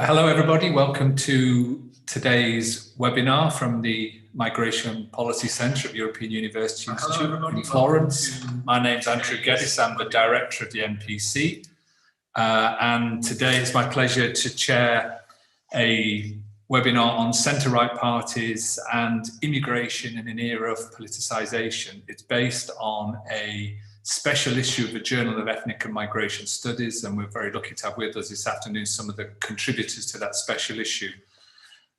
Hello everybody, welcome to today's webinar from the Migration Policy Centre of European University Institute in Florence. My name's Andrew Geddes, I'm the Director of the MPC, and today it's my pleasure to chair a webinar on centre-right parties and immigration in an era of politicisation. It's based on a special issue of the Journal of Ethnic and Migration Studies, and we're very lucky to have with us this afternoon some of the contributors to that special issue.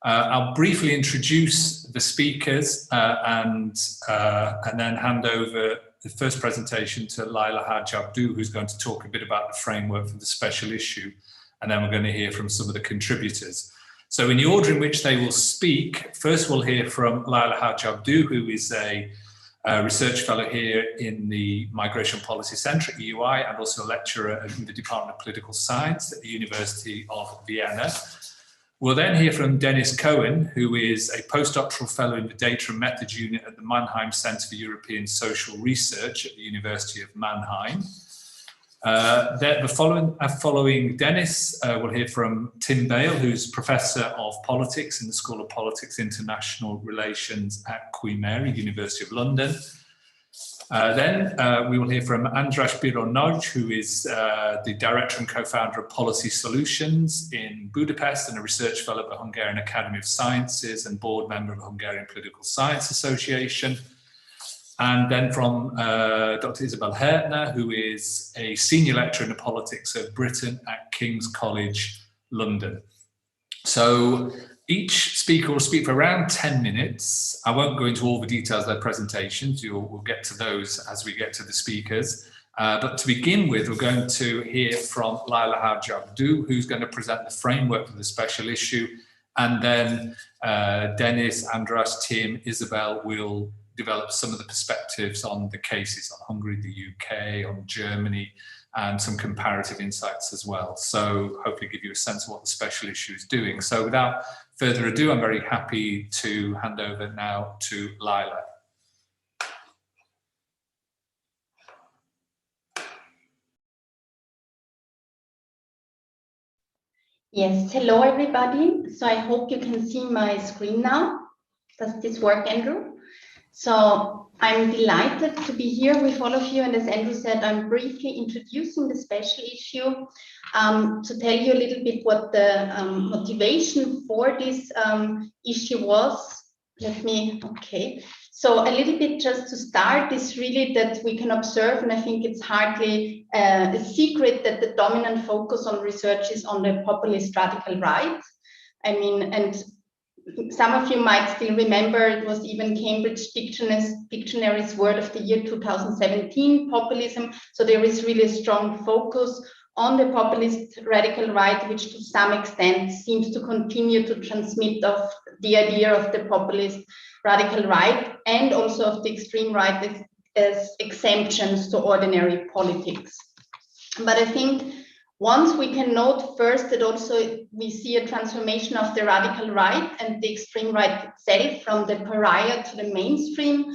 I'll briefly introduce the speakers and then hand over the first presentation to Laila Haj Abdu, who's going to talk a bit about the framework for the special issue, and then we're going to hear from some of the contributors. So in the order in which they will speak, first we'll hear from Laila Haj Abdu, who is a research fellow here in the Migration Policy Centre at EUI and also a lecturer in the Department of Political Science at the University of Vienna. We'll then hear from Dennis Cohen, who is a postdoctoral fellow in the Data and Methods Unit at the Mannheim Centre for European Social Research at the University of Mannheim. Following Dennis, we'll hear from Tim Bale, who's Professor of Politics in the School of Politics International Relations at Queen Mary, University of London. Then we will hear from Andras Bironoj, who is the Director and Co-founder of Policy Solutions in Budapest and a Research Fellow at the Hungarian Academy of Sciences and Board Member of the Hungarian Political Science Association. And then from Dr. Isabel Hertner, who is a senior lecturer in the politics of Britain at King's College, London. So each speaker will speak for around 10 minutes. I won't go into all the details of their presentations. We'll get to those as we get to the speakers. But to begin with, we're going to hear from Laila Haj Abdu, who's going to present the framework for the special issue. And then Dennis, Andras, Tim, Isabel will develop some of the perspectives on the cases on Hungary, the UK, on Germany, and some comparative insights as well. So hopefully give you a sense of what the special issue is doing. So without further ado, I'm very happy to hand over now to Laila. Yes, hello everybody. So I hope you can see my screen now. Does this work, Andrew? So I'm delighted to be here with all of you, and as Andrew said, I'm briefly introducing the special issue to tell you a little bit what the motivation for this issue was. So a little bit just to start is really that we can observe, and I think it's hardly a secret, that the dominant focus on research is on the populist radical right. I mean, and some of you might still remember it was even Cambridge Dictionary's word of the year 2017, populism. So there is really a strong focus on the populist radical right, which to some extent seems to continue to transmit of the idea of the populist radical right and also of the extreme right as exemptions to ordinary politics. But I think once we can note first that also we see a transformation of the radical right and the extreme right itself from the pariah to the mainstream.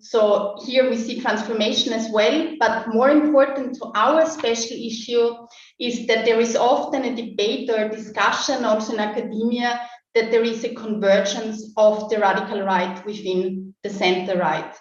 So here we see transformation as well, but more important to our special issue is that there is often a debate or a discussion also in academia that there is a convergence of the radical right within the center right.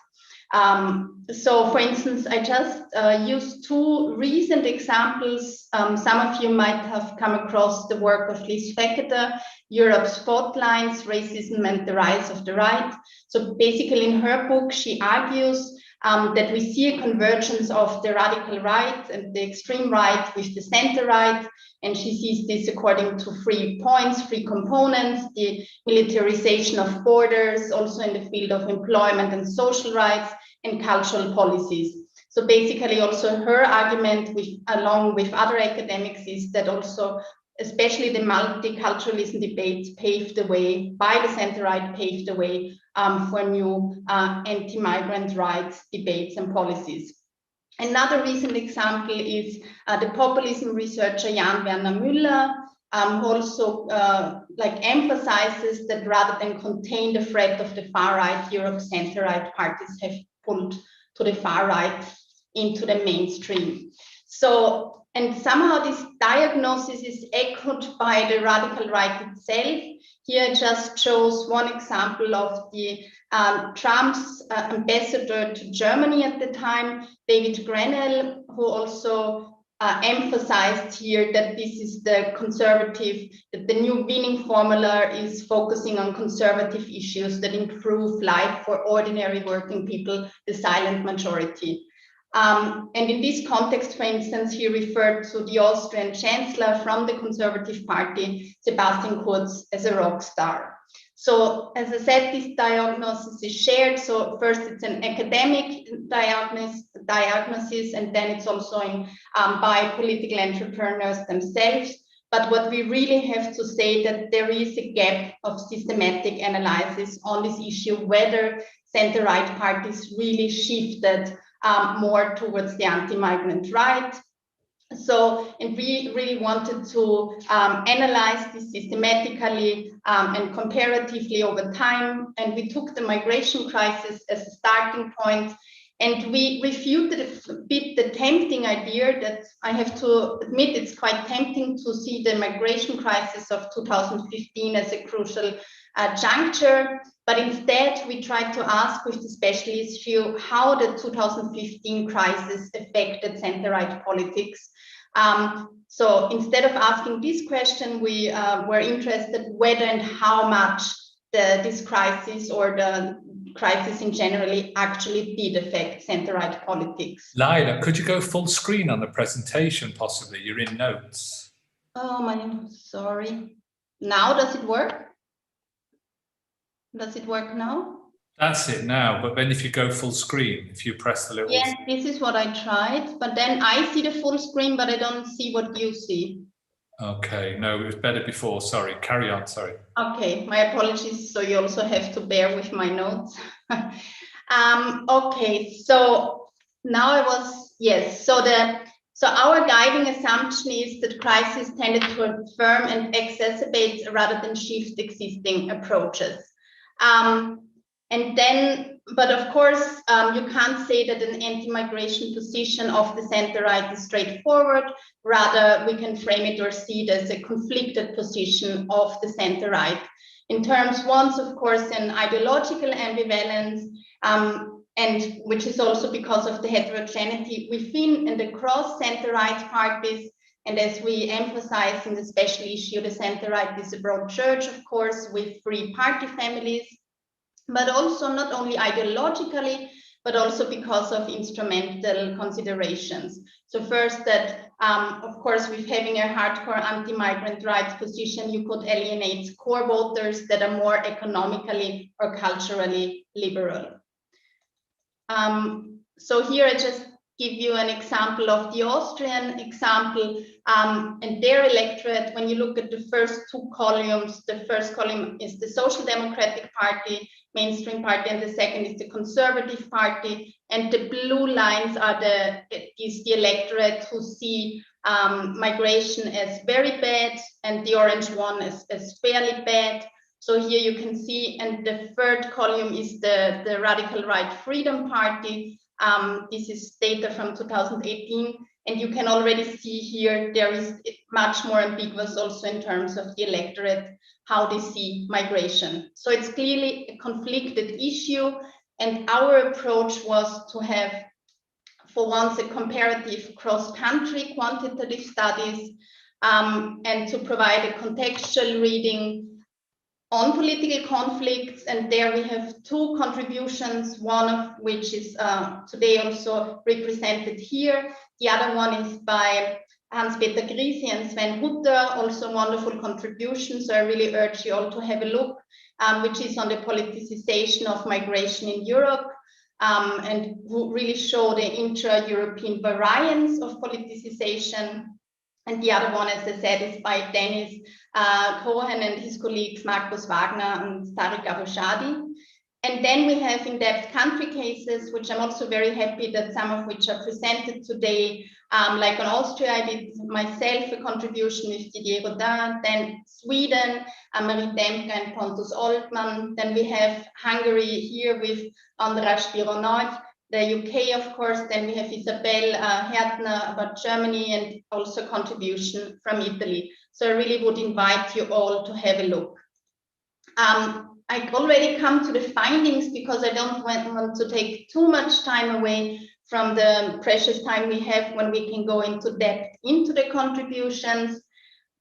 So for instance, I just used two recent examples. Some of you might have come across the work of Liz Fekete, Europe Spotlights, Racism and the Rise of the Right. So basically in her book, she argues that we see a convergence of the radical right and the extreme right with the center right. And she sees this according to 3 points, 3 components: the militarization of borders, also in the field of employment and social rights, and cultural policies. So basically also her argument, along with other academics, is that also especially the multiculturalism debate paved the way, by the center right, paved the way for new anti-migrant rights debates and policies. Another recent example is the populism researcher Jan Werner Müller, who also emphasizes that rather than contain the threat of the far right, Europe center-right parties have pulled to the far right into the mainstream. So And somehow this diagnosis is echoed by the radical right itself. Here it just shows one example of the Trump's ambassador to Germany at the time, David Grenell, who also emphasized here that this is the conservative, that the new winning formula is focusing on conservative issues that improve life for ordinary working people, the silent majority. And in this context, for instance, he referred to the Austrian chancellor from the Conservative Party, Sebastian Kurz, as a rock star. So, as I said, this diagnosis is shared. So first it's an academic diagnosis, and then it's also by political entrepreneurs themselves. But what we really have to say that there is a gap of systematic analysis on this issue, whether center-right parties really shifted more towards the anti-migrant right. So, and we really wanted to analyze this systematically and comparatively over time. And we took the migration crisis as a starting point. And we refuted a bit the tempting idea that I have to admit it's quite tempting to see the migration crisis of 2015 as a crucial juncture. But instead, we tried to ask with the specialist view how the 2015 crisis affected center-right politics. So instead of asking this question, we were interested whether and how much this crisis or the crisis in general actually did affect center-right politics. Laila, could you go full screen on the presentation possibly? You're in notes. Oh, sorry. Now does it work? Does it work now? That's it now, but then if you go full screen, if you press the little... Yes, this is what I tried, but then I see the full screen, but I don't see what you see. Okay, no, it was better before, sorry. Carry on, sorry. Okay, my apologies, so you also have to bear with my notes. Okay, so now so our guiding assumption is that crisis tended to affirm and exacerbate rather than shift existing approaches. And then, but of course, you can't say that an anti-migration position of the center-right is straightforward. Rather, we can frame it or see it as a conflicted position of the center-right. In terms, once, of course, an ideological ambivalence, and which is also because of the heterogeneity within and across center-right parties. And as we emphasize in the special issue, the center-right is a broad church, of course, with free party families, but also not only ideologically, but also because of instrumental considerations. So first that, of course, with having a hardcore anti-migrant rights position, you could alienate core voters that are more economically or culturally liberal. So here I just give you an example of the Austrian example and their electorate. When you look at the first two columns, the first column is the Social Democratic Party, mainstream party, and the second is the Conservative Party. And the blue lines are the electorate who see migration as very bad, and the orange one as fairly bad. So here you can see, and the third column is the Radical Right Freedom Party. This is data from 2018, and you can already see here there is much more ambiguous also in terms of the electorate, how they see migration. So it's clearly a conflicted issue, and our approach was to have, for once, a comparative cross-country quantitative studies and to provide a contextual reading on political conflicts. And there we have two contributions, one of which is today also represented here. The other one is by Hans-Peter Grisi and Sven Hutter, also wonderful contributions. So I really urge you all to have a look, which is on the politicization of migration in Europe, and who really show the intra-European variance of politicization. And the other one, as I said, is by Dennis Cohen and his colleagues Markus Wagner and Tariq Abu-Shadi. And then we have in-depth country cases, which I'm also very happy that some of which are presented today. Like on Austria, I did myself a contribution with Didier Rodin, then Sweden, Marie Demka and Pontus Oltmann. Then we have Hungary here with András Spironok. the UK, of course, then we have Isabel Härtner about Germany, and also contribution from Italy. So I really would invite you all to have a look. I already come to the findings because I don't want to take too much time away from the precious time we have when we can go into depth into the contributions.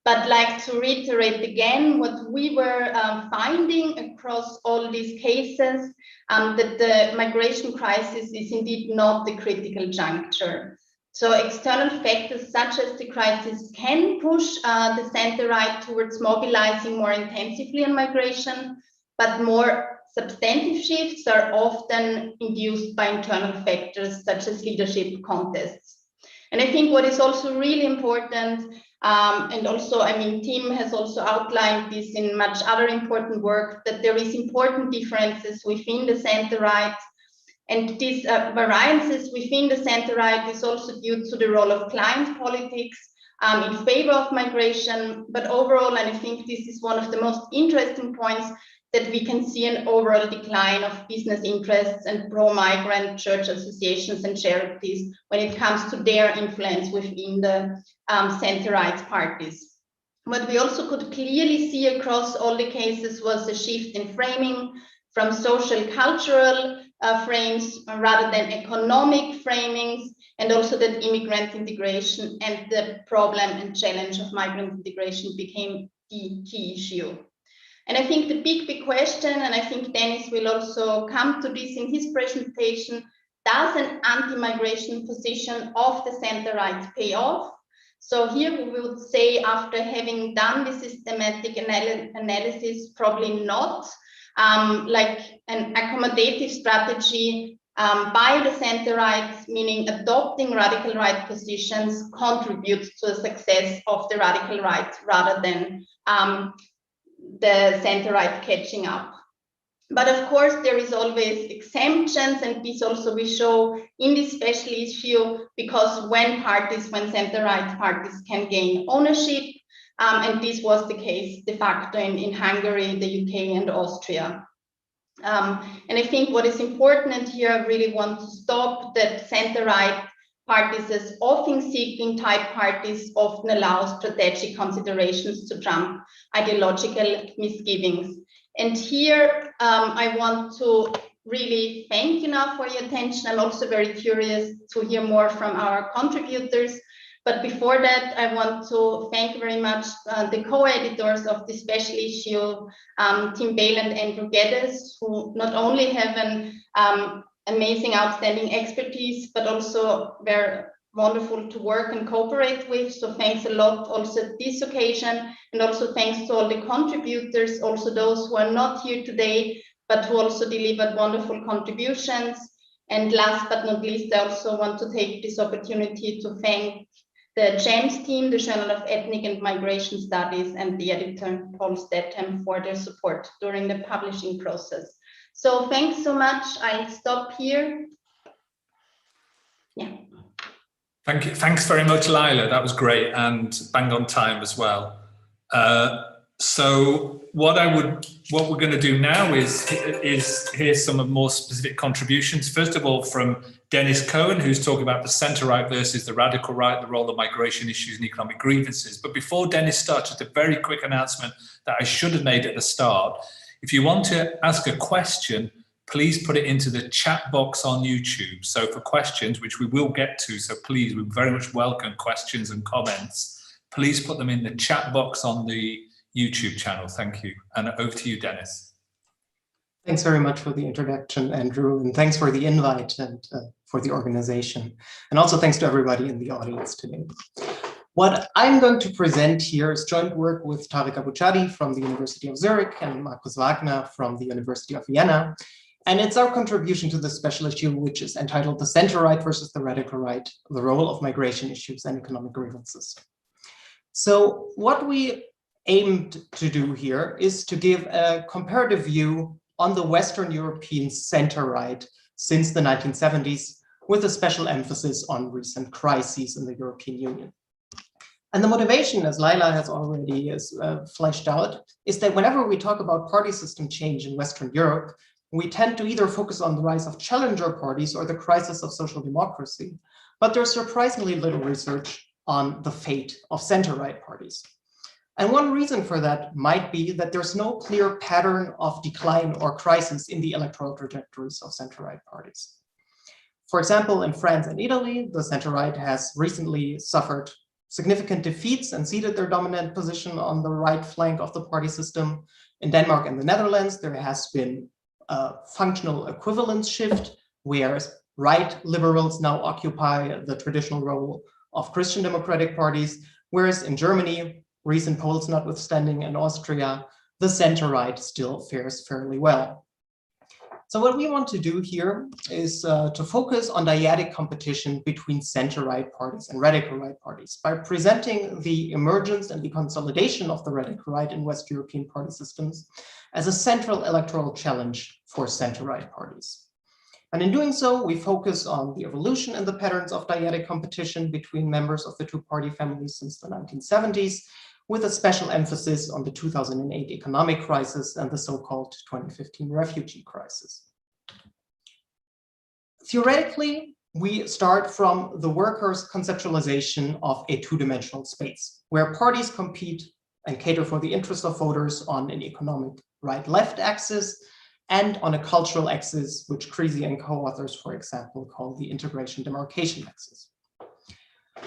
But like to reiterate again what we were finding across all these cases, that the migration crisis is indeed not the critical juncture. So external factors such as the crisis can push the center-right towards mobilizing more intensively on migration, but more substantive shifts are often induced by internal factors such as leadership contests. And I think what is also really important, and also, I mean, Tim has also outlined this in much other important work, that there is important differences within the center-right. And these variances within the center-right is also due to the role of client politics in favor of migration. But overall, and I think this is one of the most interesting points, that we can see an overall decline of business interests and pro-migrant church associations and charities when it comes to their influence within the center-right parties. What we also could clearly see across all the cases was a shift in framing from social cultural frames rather than economic framings, and also that immigrant integration and the problem and challenge of migrant integration became the key issue. And I think the big question, and I think Dennis will also come to this in his presentation, does an anti-migration position of the center-right pay off? So here we would say, after having done the systematic analysis, probably not. Like an accommodative strategy by the center-right, meaning adopting radical right positions, contributes to the success of the radical right rather than the center-right catching up. But of course, there is always exemptions, and this also we show in this special issue, because when center-right parties can gain ownership, and this was the case de facto in Hungary, the UK, and Austria. And I think what is important, and here I really want to stop, that center-right parties as often-seeking type parties often allow strategic considerations to trump ideological misgivings. And here I want to really thank you now for your attention. I'm also very curious to hear more from our contributors. But before that, I want to thank very much the co-editors of this special issue, Tim Bale and Andrew Geddes, who not only have an amazing, outstanding expertise, but also very wonderful to work and cooperate with. So thanks a lot also at this occasion, and also thanks to all the contributors, also those who are not here today, but who also delivered wonderful contributions. And last but not least, I also want to take this opportunity to thank the GEMS team, the Journal of Ethnic and Migration Studies, and the editor Paul Stetham for their support during the publishing process. So thanks so much. I'll stop here. Yeah. Thank you. Thanks very much, Lila. That was great and bang on time as well. So what we're going to do now is hear some of more specific contributions. First of all, from Dennis Cohen, who's talking about the centre-right versus the radical right, the role of migration issues and economic grievances. But before Dennis starts, just a very quick announcement that I should have made at the start. If you want to ask a question, please put it into the chat box on YouTube. So for questions, which we will get to, so please, we very much welcome questions and comments. Please put them in the chat box on the YouTube channel. Thank you. And over to you, Dennis. Thanks very much for the introduction, Andrew, and thanks for the invite and for the organization. And also thanks to everybody in the audience today. What I'm going to present here is joint work with Tarek Abouchadi from the University of Zurich and Markus Wagner from the University of Vienna. And it's our contribution to the special issue, which is entitled The Center-Right versus the Radical Right, the Role of Migration Issues and Economic Grievances. So what we aimed to do here is to give a comparative view on the Western European center-right since the 1970s, with a special emphasis on recent crises in the European Union. And the motivation, as Lila has already fleshed out, is that whenever we talk about party system change in Western Europe, we tend to either focus on the rise of challenger parties or the crisis of social democracy, but there's surprisingly little research on the fate of center-right parties. And one reason for that might be that there's no clear pattern of decline or crisis in the electoral trajectories of center-right parties. For example, in France and Italy, the center-right has recently suffered significant defeats and ceded their dominant position on the right flank of the party system. In Denmark and the Netherlands, there has been a functional equivalence shift, where right liberals now occupy the traditional role of Christian democratic parties, whereas in Germany, recent polls notwithstanding, and Austria, the center-right still fares fairly well. So what we want to do here is to focus on dyadic competition between center-right parties and radical right parties by presenting the emergence and the consolidation of the radical right in West European party systems as a central electoral challenge for center-right parties. And in doing so, we focus on the evolution and the patterns of dyadic competition between members of the two party families since the 1970s, with a special emphasis on the 2008 economic crisis and the so-called 2015 refugee crisis. Theoretically, we start from the workers' conceptualization of a two-dimensional space, where parties compete and cater for the interests of voters on an economic right-left axis and on a cultural axis, which Creasy and co-authors, for example, call the integration demarcation axis.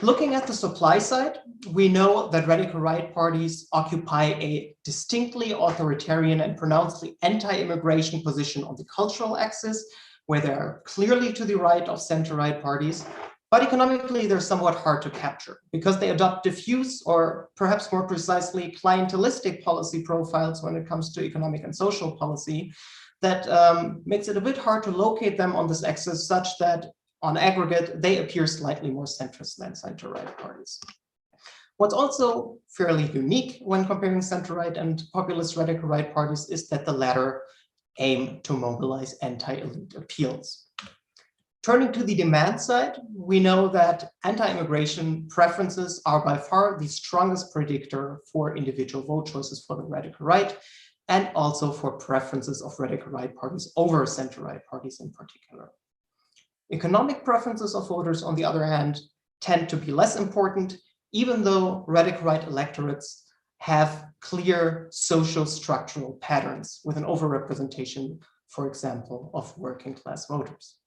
Looking at the supply side, we know that radical right parties occupy a distinctly authoritarian and pronouncedly anti-immigration position on the cultural axis, where they're clearly to the right of center-right parties, but economically they're somewhat hard to capture because they adopt diffuse, or perhaps more precisely clientelistic policy profiles when it comes to economic and social policy that makes it a bit hard to locate them on this axis, such that on aggregate, they appear slightly more centrist than center-right parties. What's also fairly unique when comparing center-right and populist radical right parties is that the latter aim to mobilize anti-elite appeals. Turning to the demand side, we know that anti-immigration preferences are by far the strongest predictor for individual vote choices for the radical right, and also for preferences of radical right parties over center-right parties in particular. Economic preferences of voters, on the other hand, tend to be less important, even though radical right electorates have clear social structural patterns with an overrepresentation, for example, of working class voters.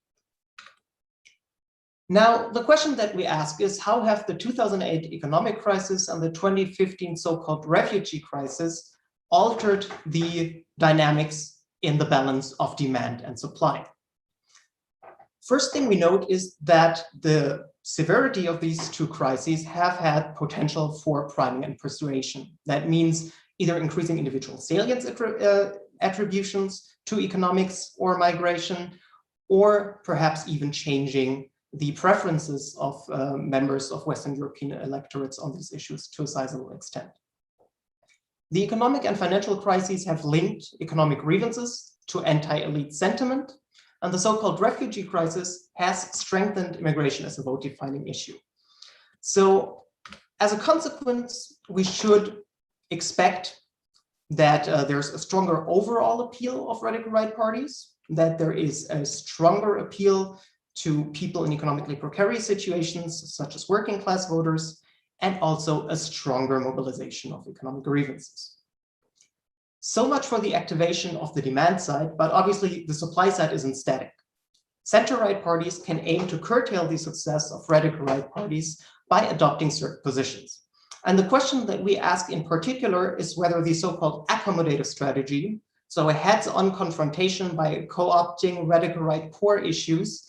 Now, the question that we ask is, how have the 2008 economic crisis and the 2015 so-called refugee crisis altered the dynamics in the balance of demand and supply? First thing we note is that the severity of these two crises have had potential for priming and persuasion. That means either increasing individual salience attributions to economics or migration, or perhaps even changing the preferences of members of Western European electorates on these issues to a sizable extent. The economic and financial crises have linked economic grievances to anti-elite sentiment, and the so-called refugee crisis has strengthened immigration as a vote-defining issue. So as a consequence, we should expect that there's a stronger overall appeal of radical right parties, that there is a stronger appeal to people in economically precarious situations, such as working class voters, and also a stronger mobilization of economic grievances. So much for the activation of the demand side, but obviously the supply side isn't static. Center-right parties can aim to curtail the success of radical right parties by adopting certain positions. And the question that we ask in particular is whether the so-called accommodative strategy, so a heads-on confrontation by co-opting radical right core issues,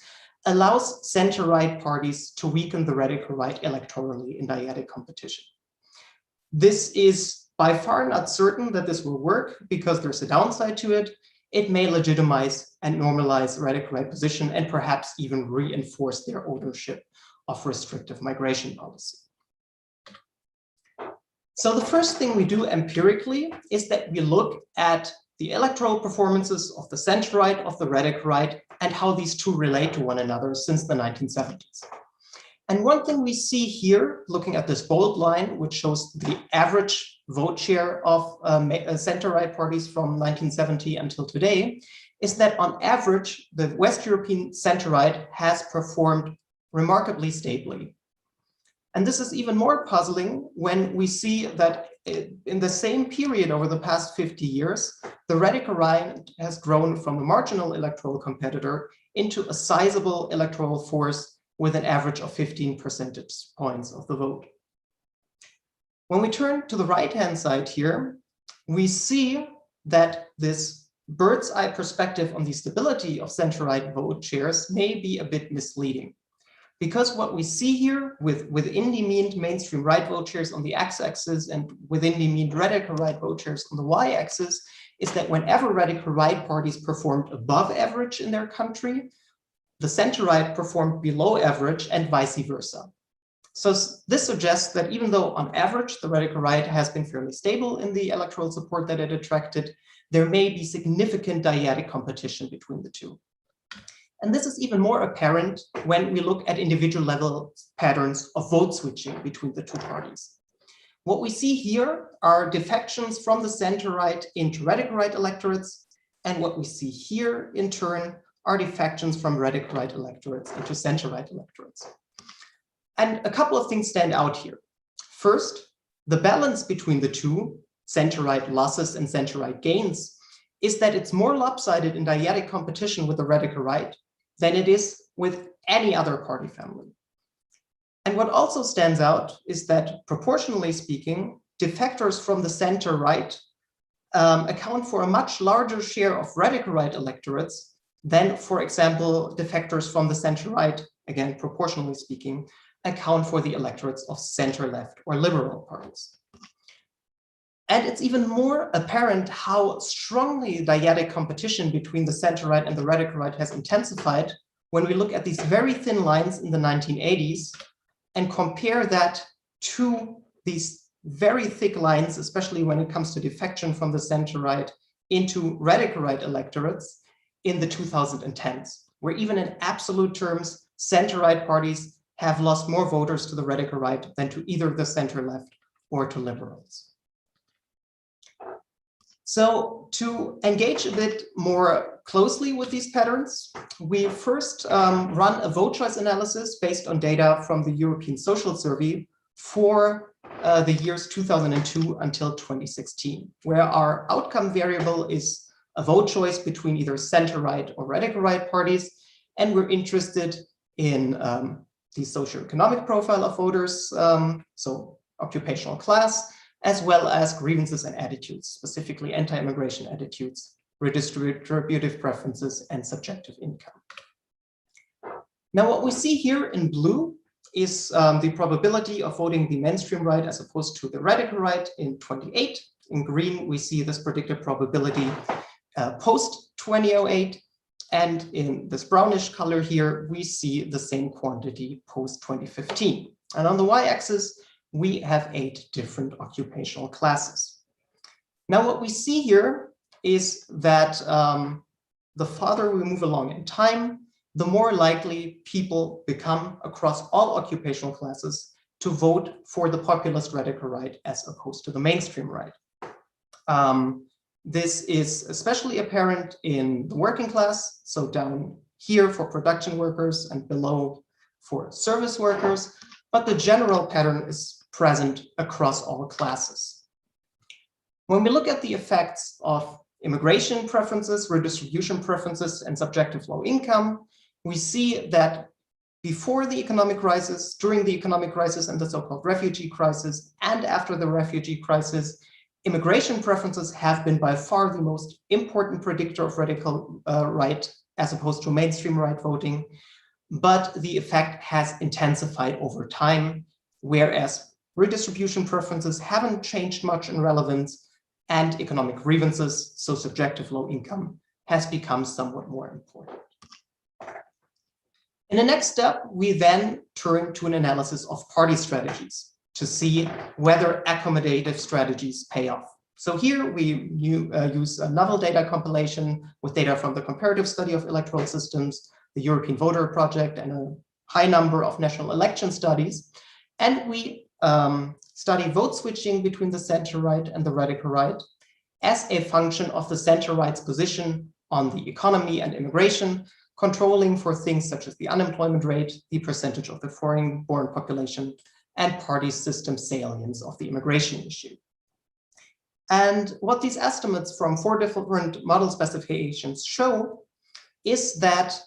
allows center-right parties to weaken the radical right electorally in dyadic competition. This is by far not certain that this will work because there's a downside to it. It may legitimize and normalize radical right position and perhaps even reinforce their ownership of restrictive migration policy. So the first thing we do empirically is that we look at the electoral performances of the center-right, of the radical right, and how these two relate to one another since the 1970s. And one thing we see here, looking at this bold line, which shows the average vote share of center-right parties from 1970 until today is that on average, the West European center-right has performed remarkably stably. And this is even more puzzling when we see that in the same period over the past 50 years, the radical right has grown from a marginal electoral competitor into a sizable electoral force with an average of 15 percentage points of the vote. When we turn to the right-hand side here, we see that this bird's eye perspective on the stability of center-right vote shares may be a bit misleading. Because what we see here within the mean mainstream right vote shares on the x-axis and within the mean radical right vote shares on the y-axis is that whenever radical right parties performed above average in their country, the center-right performed below average and vice versa. So this suggests that even though on average the radical right has been fairly stable in the electoral support that it attracted, there may be significant dyadic competition between the two. And this is even more apparent when we look at individual level patterns of vote switching between the two parties. What we see here are defections from the center-right into radical right electorates, and what we see here in turn are defections from radical right electorates into center-right electorates. And a couple of things stand out here. First, the balance between the two, center-right losses and center-right gains, is that it's more lopsided in dyadic competition with the radical right than it is with any other party family. And what also stands out is that, proportionally speaking, defectors from the center-right account for a much larger share of radical right electorates than, for example, defectors from the center-right, again, proportionally speaking, account for the electorates of center-left or liberal parties. And it's even more apparent how strongly dyadic competition between the center-right and the radical right has intensified when we look at these very thin lines in the 1980s and compare that to these very thick lines, especially when it comes to defection from the center-right into radical right electorates in the 2010s, where even in absolute terms, center-right parties have lost more voters to the radical right than to either the center-left or to liberals. So to engage a bit more closely with these patterns, we first run a vote choice analysis based on data from the European Social Survey for the years 2002 until 2016, where our outcome variable is a vote choice between either center-right or radical right parties. And we're interested in the socioeconomic profile of voters, so occupational class, as well as grievances and attitudes, specifically anti-immigration attitudes, redistributive preferences, and subjective income. Now, what we see here in blue is the probability of voting the mainstream right as opposed to the radical right in 28. In green, we see this predicted probability post-2008. And in this brownish color here, we see the same quantity post-2015. And on the y-axis, we have 8 different occupational classes. Now, what we see here is that the farther we move along in time, the more likely people become across all occupational classes to vote for the populist radical right as opposed to the mainstream right. This is especially apparent in the working class, so down here for production workers and below for service workers, but the general pattern is present across all classes. When we look at the effects of immigration preferences, redistribution preferences, and subjective low income, we see that before the economic crisis, during the economic crisis and the so-called refugee crisis, and after the refugee crisis, immigration preferences have been by far the most important predictor of radical right as opposed to mainstream right voting, but the effect has intensified over time, whereas redistribution preferences haven't changed much in relevance, and economic grievances, so subjective low income, has become somewhat more important. In the next step, we then turn to an analysis of party strategies to see whether accommodative strategies pay off. So here we use a novel data compilation with data from the comparative study of electoral systems, the European Voter Project, and a high number of national election studies. And we study vote switching between the center-right and the radical right as a function of the center-right's position on the economy and immigration, controlling for things such as the unemployment rate, the percentage of the foreign-born population, and party system salience of the immigration issue. And what these estimates from 4 different model specifications show is that,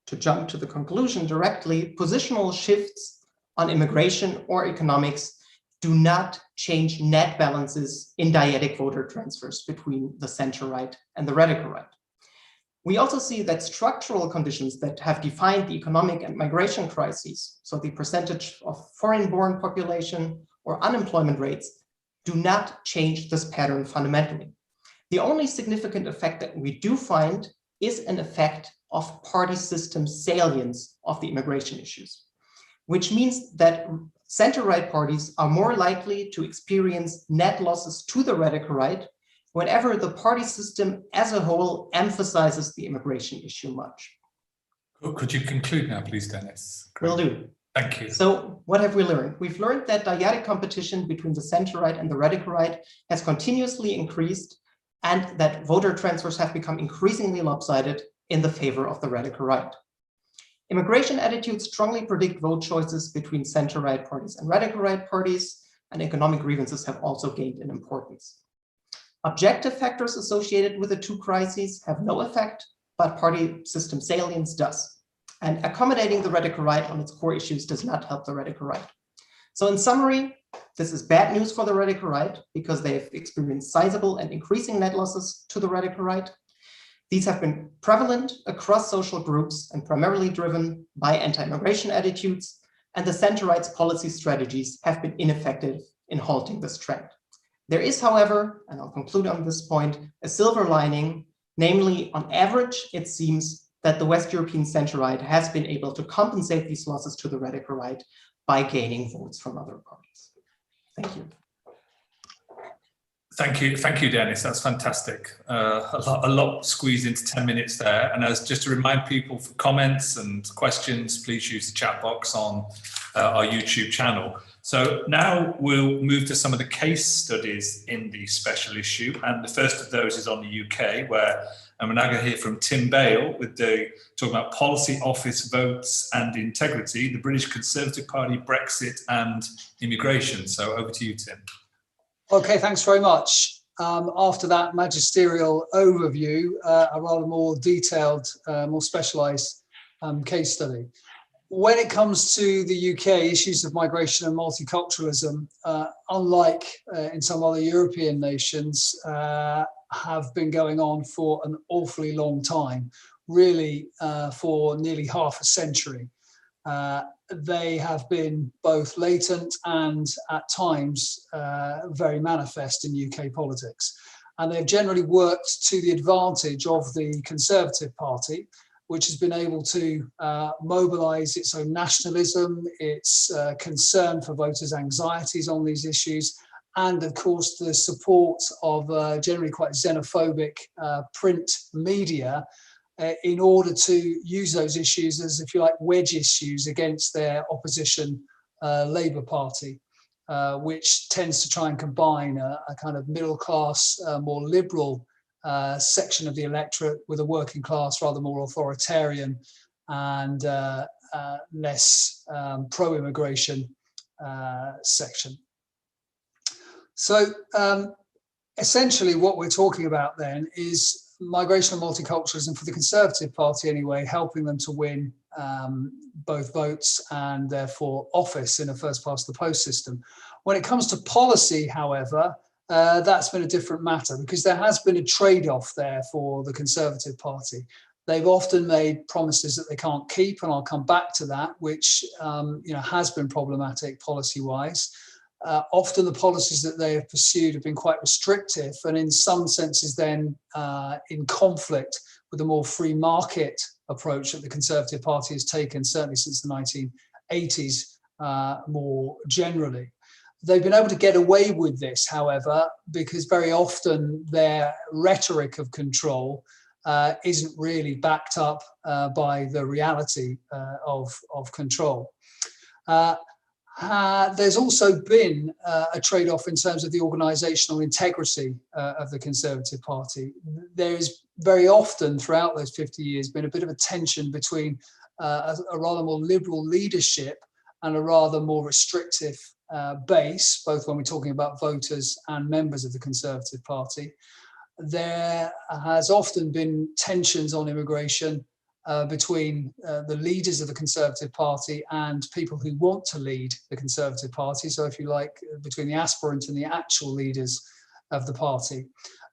to jump to the conclusion directly, positional shifts on immigration or economics do not change net balances in dyadic voter transfers between the center-right and the radical right. We also see that structural conditions that have defined the economic and migration crises, so the percentage of foreign-born population or unemployment rates, do not change this pattern fundamentally. The only significant effect that we do find is an effect of party system salience of the immigration issues, which means that center-right parties are more likely to experience net losses to the radical right whenever the party system as a whole emphasizes the immigration issue much. Could you conclude now, please, Dennis? Will do. Thank you. So what have we learned? We've learned that dyadic competition between the center-right and the radical right has continuously increased, and that voter transfers have become increasingly lopsided in the favor of the radical right. Immigration attitudes strongly predict vote choices between center-right parties and radical right parties, and economic grievances have also gained in importance. Objective factors associated with the two crises have no effect, but party system salience does. And accommodating the radical right on its core issues does not help the radical right. So in summary, this is bad news for the radical right because they have experienced sizable and increasing net losses to the radical right. These have been prevalent across social groups and primarily driven by anti-immigration attitudes, and the center-right's policy strategies have been ineffective in halting this trend. There is, however, and I'll conclude on this point, a silver lining, namely, on average, it seems that the West European center-right has been able to compensate these losses to the radical right by gaining votes from other parties. Thank you. Thank you, Dennis. That's fantastic. A lot squeezed into 10 minutes there. And as just to remind people, for comments and questions, please use the chat box on our YouTube channel. So now we'll move to some of the case studies in the special issue. And the first of those is on the UK, where we're now going to hear from Tim Bale with talking about policy, office, votes and integrity, the British Conservative Party, Brexit and immigration. So over to you, Tim. Okay, thanks very much. After that magisterial overview, a rather more detailed, more specialised case study. When it comes to the UK, issues of migration and multiculturalism, unlike in some other European nations, have been going on for an awfully long time, really for nearly half a century. They have been both latent and at times very manifest in UK politics. And they've generally worked to the advantage of the Conservative Party, which has been able to mobilise its own nationalism, its concern for voters' anxieties on these issues, and of course the support of generally quite xenophobic print media in order to use those issues as, if you like, wedge issues against their opposition Labour Party, which tends to try and combine a kind of middle-class, more liberal section of the electorate with a working class, rather more authoritarian and less pro-immigration section. So essentially what we're talking about then is migration and multiculturalism for the Conservative Party anyway, helping them to win both votes and therefore office in a first past the post system. When it comes to policy, however, that's been a different matter because there has been a trade-off there for the Conservative Party. They've often made promises that they can't keep, and I'll come back to that, which has been problematic policy-wise. Often the policies that they have pursued have been quite restrictive and in some senses then in conflict with the more free market approach that the Conservative Party has taken, certainly since the 1980s more generally. They've been able to get away with this, however, because very often their rhetoric of control isn't really backed up by the reality of control. There's also been a trade-off in terms of the organisational integrity of the Conservative Party. There's very often throughout those 50 years been a bit of a tension between a rather more liberal leadership and a rather more restrictive base, both when we're talking about voters and members of the Conservative Party. There has often been tensions on immigration between the leaders of the Conservative Party and people who want to lead the Conservative Party. So if you like, between the aspirant and the actual leaders of the party.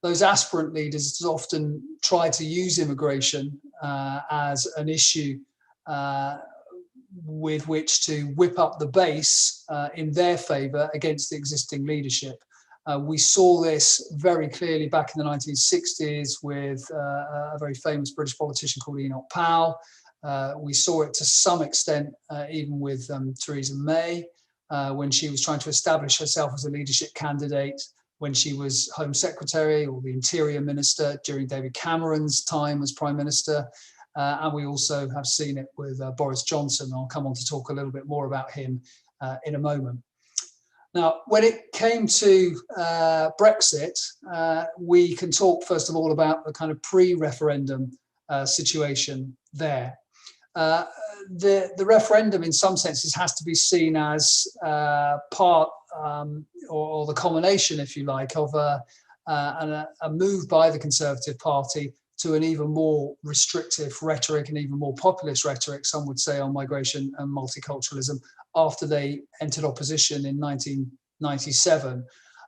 Those aspirant leaders often try to use immigration as an issue with which to whip up the base in their favour against the existing leadership. We saw this very clearly back in the 1960s with a very famous British politician called Enoch Powell. We saw it to some extent even with Theresa May when she was trying to establish herself as a leadership candidate, when she was Home Secretary or the Interior Minister during David Cameron's time as Prime Minister. And we also have seen it with Boris Johnson. I'll come on to talk a little bit more about him in a moment. Now, when it came to Brexit, we can talk first of all about the kind of pre-referendum situation there. The referendum, in some senses, has to be seen as part or the culmination, if you like, of a move by the Conservative Party to an even more restrictive rhetoric and even more populist rhetoric, some would say, on migration and multiculturalism after they entered opposition in 1997.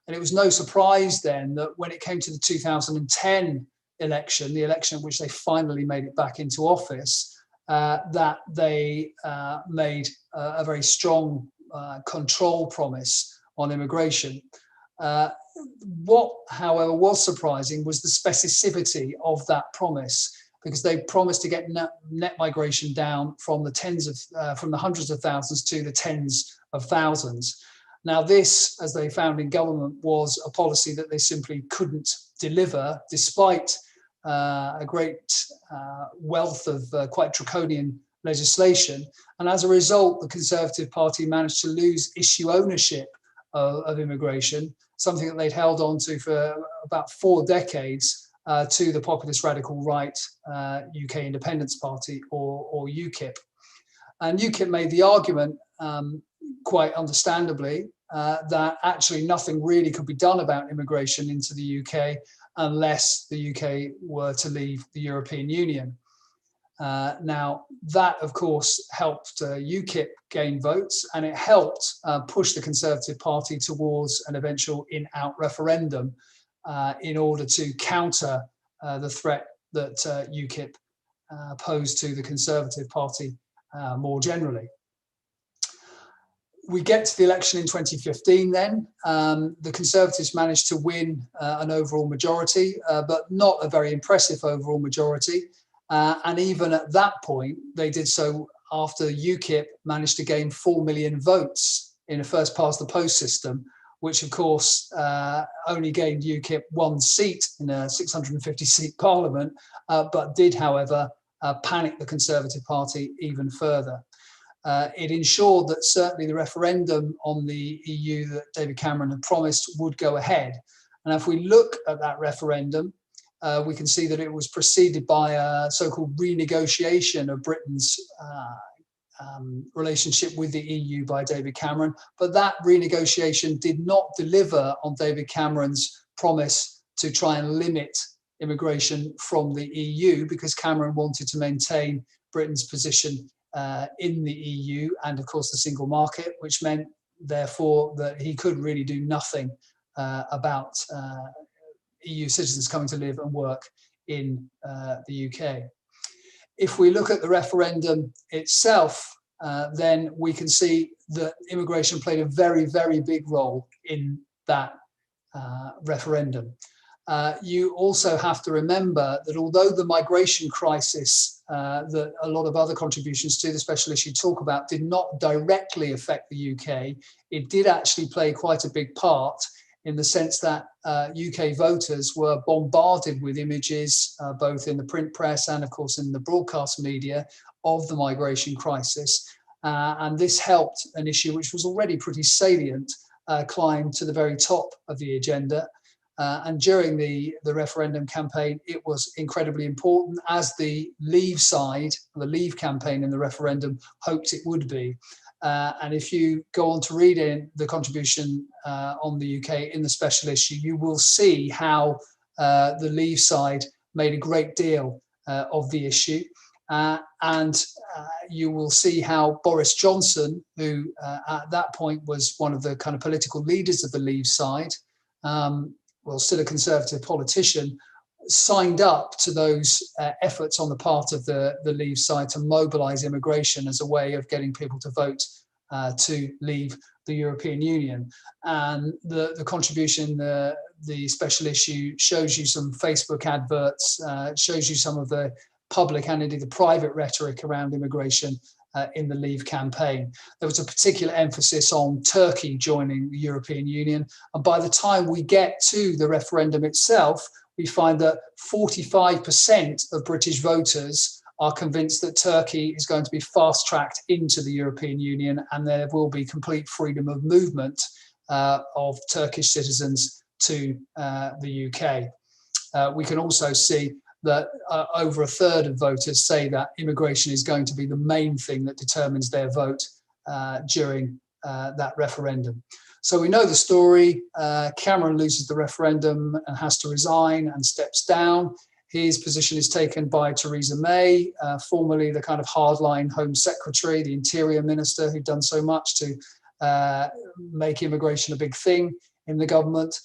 And it was no surprise then that when it came to the 2010 election, the election in which they finally made it back into office, that they made a very strong control promise on immigration. What, however, was surprising was the specificity of that promise, because they promised to get net migration down from the hundreds of thousands to the tens of thousands. Now, this, as they found in government, was a policy that they simply couldn't deliver, despite a great wealth of quite draconian legislation. And as a result, the Conservative Party managed to lose issue ownership of immigration, something that they'd held on to for about 4 decades, to the Populist Radical Right UK Independence Party, or UKIP. And UKIP made the argument, quite understandably, that actually nothing really could be done about immigration into the UK unless the UK were to leave the European Union. Now, that, of course, helped UKIP gain votes, and it helped push the Conservative Party towards an eventual in-out referendum in order to counter the threat that UKIP posed to the Conservative Party more generally. We get to the election in 2015 then. The Conservatives managed to win an overall majority, but not a very impressive overall majority. And even at that point, they did so after UKIP managed to gain 4 million votes in a first-past-the-post system, which, of course, only gained UKIP 1 seat in a 650-seat parliament, but did, however, panic the Conservative Party even further. It ensured that certainly the referendum on the EU that David Cameron had promised would go ahead. And if we look at that referendum, we can see that it was preceded by a so-called renegotiation of Britain's relationship with the EU by David Cameron. But that renegotiation did not deliver on David Cameron's promise to try and limit immigration from the EU, because Cameron wanted to maintain Britain's position in the EU and, of course, the single market, which meant, therefore, that he could really do nothing about EU citizens coming to live and work in the UK. If we look at the referendum itself, then we can see that immigration played a very, very big role in that referendum. You also have to remember that although the migration crisis that a lot of other contributions to the special issue talk about did not directly affect the UK, it did actually play quite a big part, in the sense that UK voters were bombarded with images, both in the print press and, of course, in the broadcast media, of the migration crisis. And this helped an issue which was already pretty salient climb to the very top of the agenda. And during the referendum campaign, it was incredibly important, as the Leave side, the Leave campaign in the referendum hoped it would be. And if you go on to read in the contribution on the UK in the special issue, you will see how the Leave side made a great deal of the issue. And you will see how Boris Johnson, who at that point was one of the kind of political leaders of the Leave side, well, still a Conservative politician, signed up to those efforts on the part of the Leave side to mobilize immigration as a way of getting people to vote to leave the European Union. And the contribution, the special issue, shows you some Facebook adverts, shows you some of the public and indeed the private rhetoric around immigration in the Leave campaign. There was a particular emphasis on Turkey joining the European Union. And by the time we get to the referendum itself, we find that 45% of British voters are convinced that Turkey is going to be fast-tracked into the European Union, and there will be complete freedom of movement of Turkish citizens to the UK. We can also see that over a third of voters say that immigration is going to be the main thing that determines their vote during that referendum. So we know the story. Cameron loses the referendum and has to resign and steps down. His position is taken by Theresa May, formerly the kind of hardline Home Secretary, the Interior Minister, who'd done so much to make immigration a big thing in the government.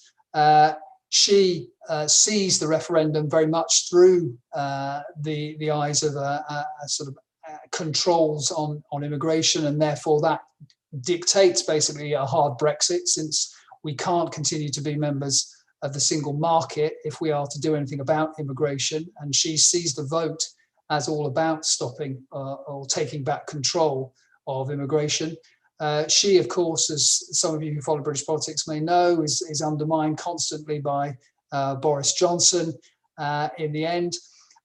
She sees the referendum very much through the eyes of a sort of controls on immigration, and therefore that dictates basically a hard Brexit, since we can't continue to be members of the single market if we are to do anything about immigration. And she sees the vote as all about stopping or taking back control of immigration. She, of course, as some of you who follow British politics may know, is undermined constantly by Boris Johnson in the end.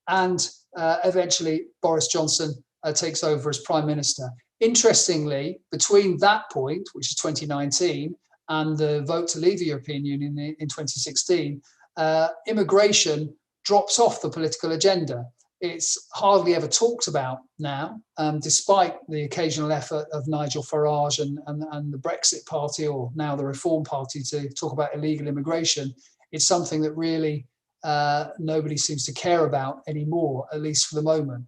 And eventually Boris Johnson takes over as Prime Minister. Interestingly, between that point, which is 2019, and the vote to leave the European Union in 2016, immigration drops off the political agenda. It's hardly ever talked about now, despite the occasional effort of Nigel Farage and the Brexit Party, or now the Reform Party, to talk about illegal immigration. It's something that really nobody seems to care about anymore, at least for the moment.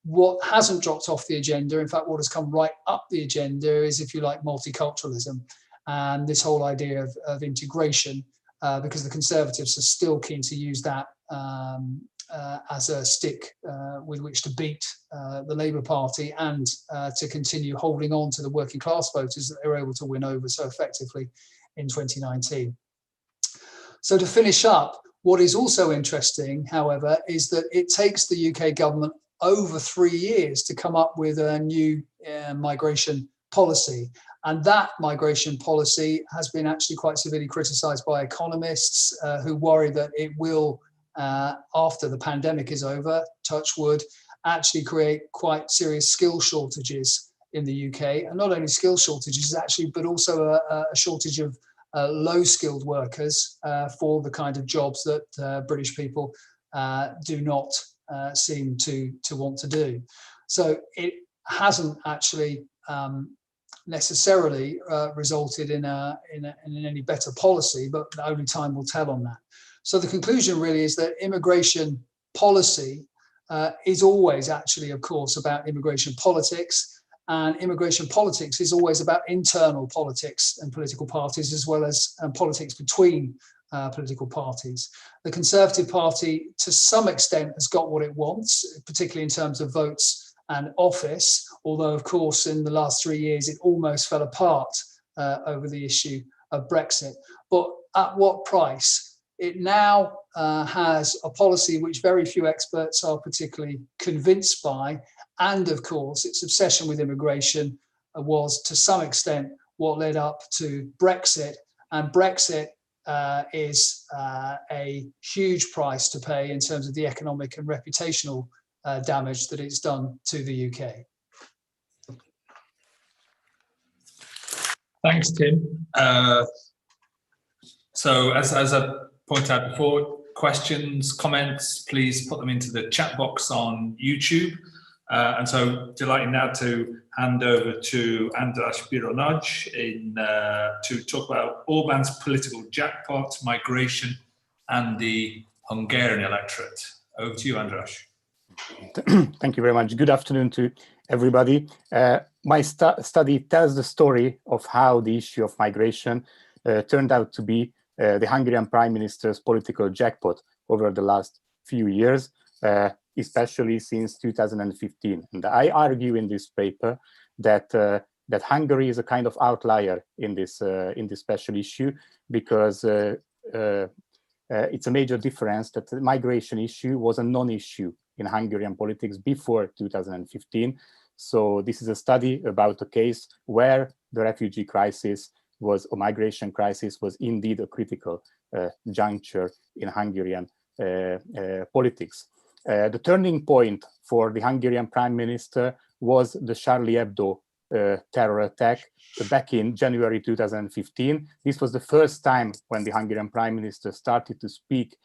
What hasn't dropped off the agenda, in fact, what has come right up the agenda is, if you like, multiculturalism and this whole idea of integration, because the Conservatives are still keen to use that as a stick with which to beat the Labour Party and to continue holding on to the working class voters that they were able to win over so effectively in 2019. So to finish up, what is also interesting, however, is that it takes the UK government over 3 years to come up with a new migration policy. And that migration policy has been actually quite severely criticised by economists who worry that it will, after the pandemic is over, touch wood, actually create quite serious skill shortages in the UK. And not only skill shortages, actually, but also a shortage of low-skilled workers for the kind of jobs that British people do not seem to want to do. So it hasn't actually necessarily resulted in any better policy, but only time will tell on that. So the conclusion really is that immigration policy is always actually, of course, about immigration politics. And immigration politics is always about internal politics and political parties, as well as politics between political parties. The Conservative Party, to some extent, has got what it wants, particularly in terms of votes and office, although, of course, in the last 3 years, it almost fell apart over the issue of Brexit. But at what price? It now has a policy which very few experts are particularly convinced by. And of course, its obsession with immigration was to some extent what led up to Brexit. And Brexit is a huge price to pay in terms of the economic and reputational damage that it's done to the UK. Thanks, Tim. So as I pointed out before, questions, comments, please put them into the chat box on YouTube. And so delighted now to hand over to András Bironaj to talk about Orbán's political jackpot, migration, and the Hungarian electorate. Over to you, András. Thank you very much. Good afternoon to everybody. My study tells the story of how the issue of migration turned out to be the Hungarian Prime Minister's political jackpot over the last few years, especially since 2015. And I argue in this paper that that Hungary is a kind of outlier in this special issue, because it's a major difference that the migration issue was a non-issue in Hungarian politics before 2015. So this is a study about a case where the refugee crisis was, or migration crisis was indeed a critical juncture in Hungarian politics. The turning point for the Hungarian Prime Minister was the Charlie Hebdo terror attack back in January 2015. This was the first time when the Hungarian Prime Minister started to speak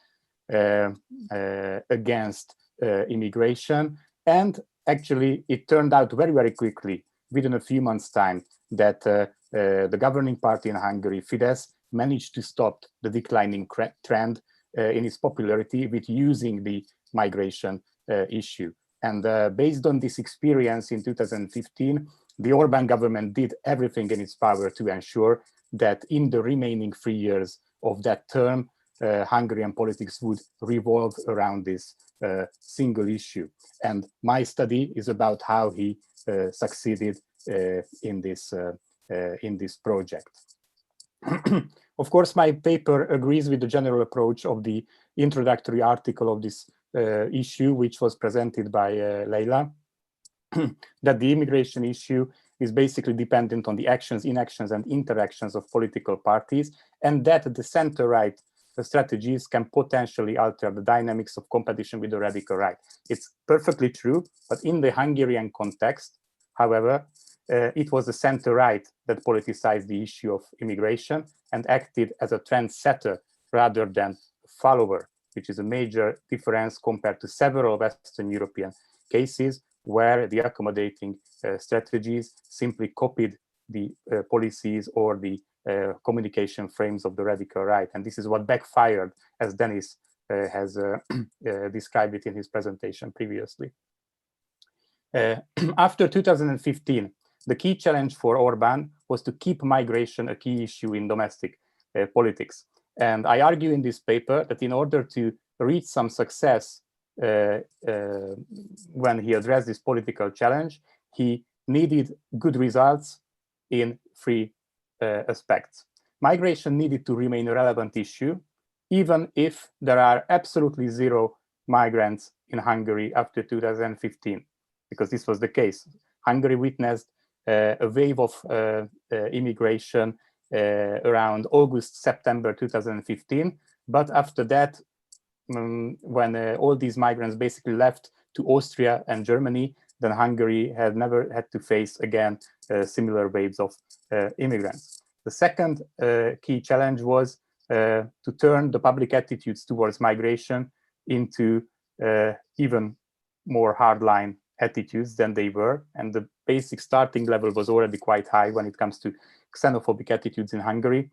against immigration, and actually it turned out very, very quickly, within a few months' time, that the governing party in Hungary, Fidesz, managed to stop the declining trend in its popularity with using the migration issue. And based on this experience in 2015, the Orbán government did everything in its power to ensure that in the remaining 3 years of that term, Hungarian politics would revolve around this single issue. And my study is about how he succeeded in this project. Of course, my paper agrees with the general approach of the introductory article of this issue, which was presented by Leila, that the immigration issue is basically dependent on the actions, inactions, and interactions of political parties, and that the center-right strategies can potentially alter the dynamics of competition with the radical right. It's perfectly true, but in the Hungarian context, however, it was the center-right that politicized the issue of immigration and acted as a trendsetter rather than a follower, which is a major difference compared to several Western European cases where the accommodating strategies simply copied the policies or the communication frames of the radical right. And this is what backfired, as Dennis has described it in his presentation previously. After 2015, the key challenge for Orbán was to keep migration a key issue in domestic politics. And I argue in this paper that in order to reach some success when he addressed this political challenge, he needed good results in 3 aspects. Migration needed to remain a relevant issue, even if there are absolutely 0 migrants in Hungary after 2015, because this was the case. Hungary witnessed a wave of immigration around August, September 2015, but after that, when all these migrants basically left to Austria and Germany, then Hungary had never had to face again similar waves of immigrants. The second key challenge was to turn the public attitudes towards migration into even more hardline attitudes than they were, and the basic starting level was already quite high when it comes to xenophobic attitudes in Hungary.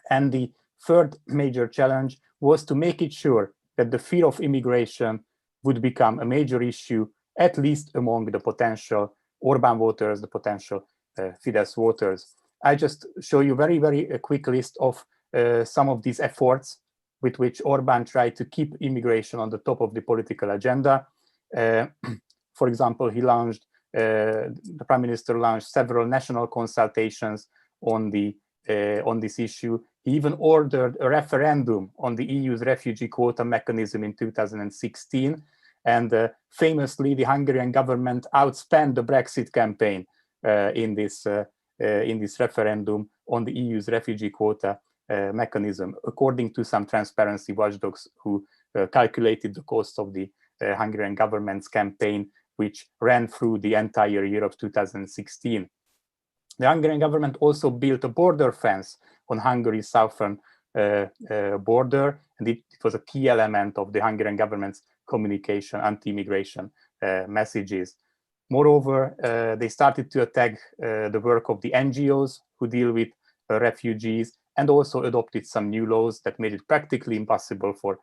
And the third major challenge was to make it sure that the fear of immigration would become a major issue, at least among the potential Orbán voters, the potential Fidesz voters. I just show you very, very quick list of some of these efforts with which Orbán tried to keep immigration on the top of the political agenda. For example, the Prime Minister launched several national consultations on this issue. He even ordered a referendum on the EU's refugee quota mechanism in 2016. And famously, the Hungarian government outspent the Brexit campaign in this referendum on the EU's refugee quota mechanism, according to some transparency watchdogs who calculated the cost of the Hungarian government's campaign, which ran through the entire year of 2016. The Hungarian government also built a border fence on Hungary's southern border, and it was a key element of the Hungarian government's communication, anti-immigration messages. Moreover, they started to attack the work of the NGOs who deal with refugees, and also adopted some new laws that made it practically impossible for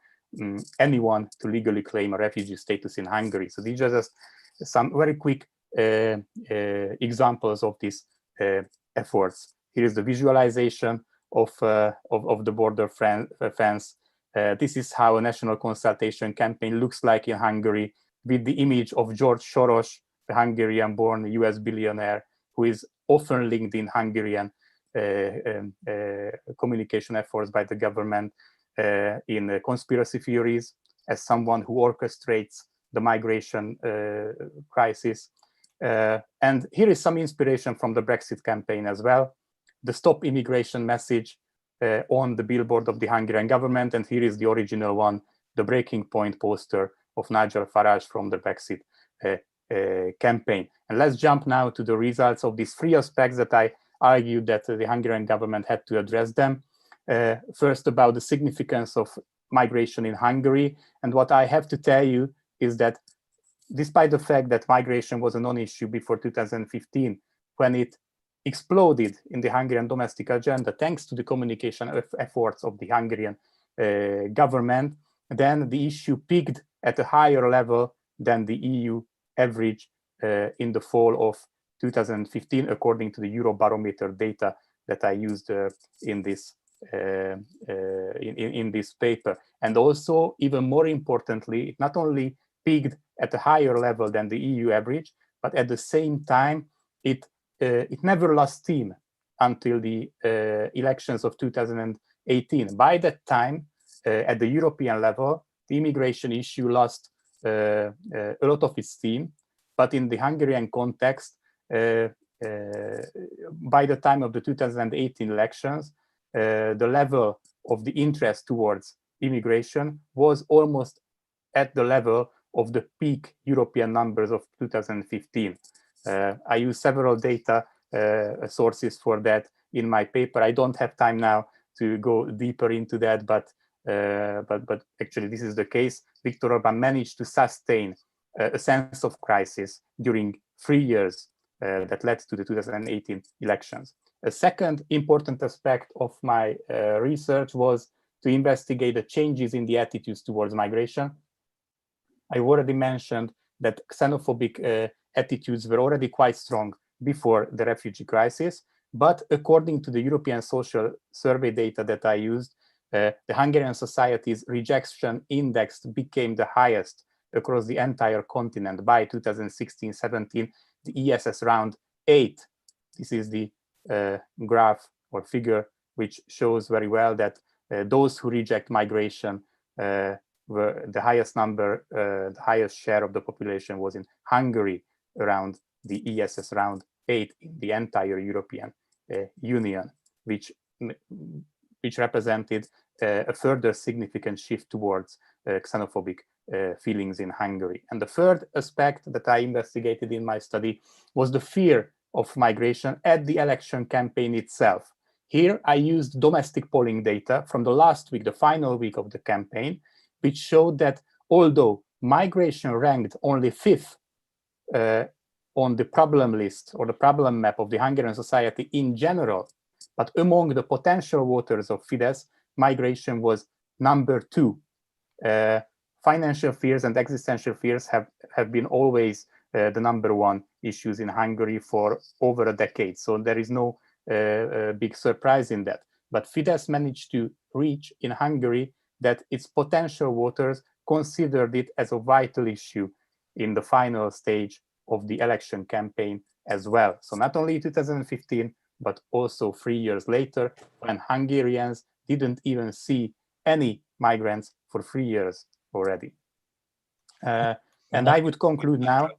anyone to legally claim a refugee status in Hungary. So these are just some very quick examples of these efforts. Here is the visualization of the border fence. This is how a national consultation campaign looks like in Hungary, with the image of George Soros, the Hungarian-born US billionaire, who is often linked in Hungarian communication efforts by the government in conspiracy theories as someone who orchestrates the migration crisis. And here is some inspiration from the Brexit campaign as well. The Stop Immigration message on the billboard of the Hungarian government, and here is the original one, the Breaking Point poster of Nigel Farage from the Brexit campaign. And let's jump now to the results of these three aspects that I argued that the Hungarian government had to address them. First, about the significance of migration in Hungary. And what I have to tell you is that despite the fact that migration was a non-issue before 2015, when it exploded in the Hungarian domestic agenda, thanks to the communication efforts of the Hungarian government, then the issue peaked at a higher level than the EU average in the fall of 2015, according to the Eurobarometer data that I used in this in this paper. And also, even more importantly, it not only peaked at a higher level than the EU average, but at the same time, it never lost steam until the elections of 2018. By that time, at the European level, the immigration issue lost a lot of its steam. But in the Hungarian context, by the time of the 2018 elections, the level of the interest towards immigration was almost at the level of the peak European numbers of 2015. I use several data sources for that in my paper. I don't have time now to go deeper into that, but actually this is the case. Viktor Orbán managed to sustain a sense of crisis during 3 years that led to the 2018 elections. A second important aspect of my research was to investigate the changes in the attitudes towards migration. I already mentioned that xenophobic attitudes were already quite strong before the refugee crisis, but according to the European Social Survey data that I used, the Hungarian society's rejection index became the highest across the entire continent by 2016-17, the ESS round 8. This is the graph or figure which shows very well that those who reject migration were the highest number, the highest share of the population was in Hungary, around the ESS round 8 in the entire European Union, which represented a further significant shift towards xenophobic feelings in Hungary. And the third aspect that I investigated in my study was the fear of migration at the election campaign itself. Here I used domestic polling data from the last week, the final week of the campaign, which showed that although migration ranked only 5th on the problem list or the problem map of the Hungarian society in general, but among the potential voters of Fidesz, migration was number 2. Financial fears and existential fears have been always the number 1 issues in Hungary for over a decade. So there is no big surprise in that. But Fidesz managed to reach in Hungary that its potential voters considered it as a vital issue in the final stage of the election campaign as well. So not only 2015, but also 3 years later, when Hungarians didn't even see any migrants for 3 years already. And I would conclude now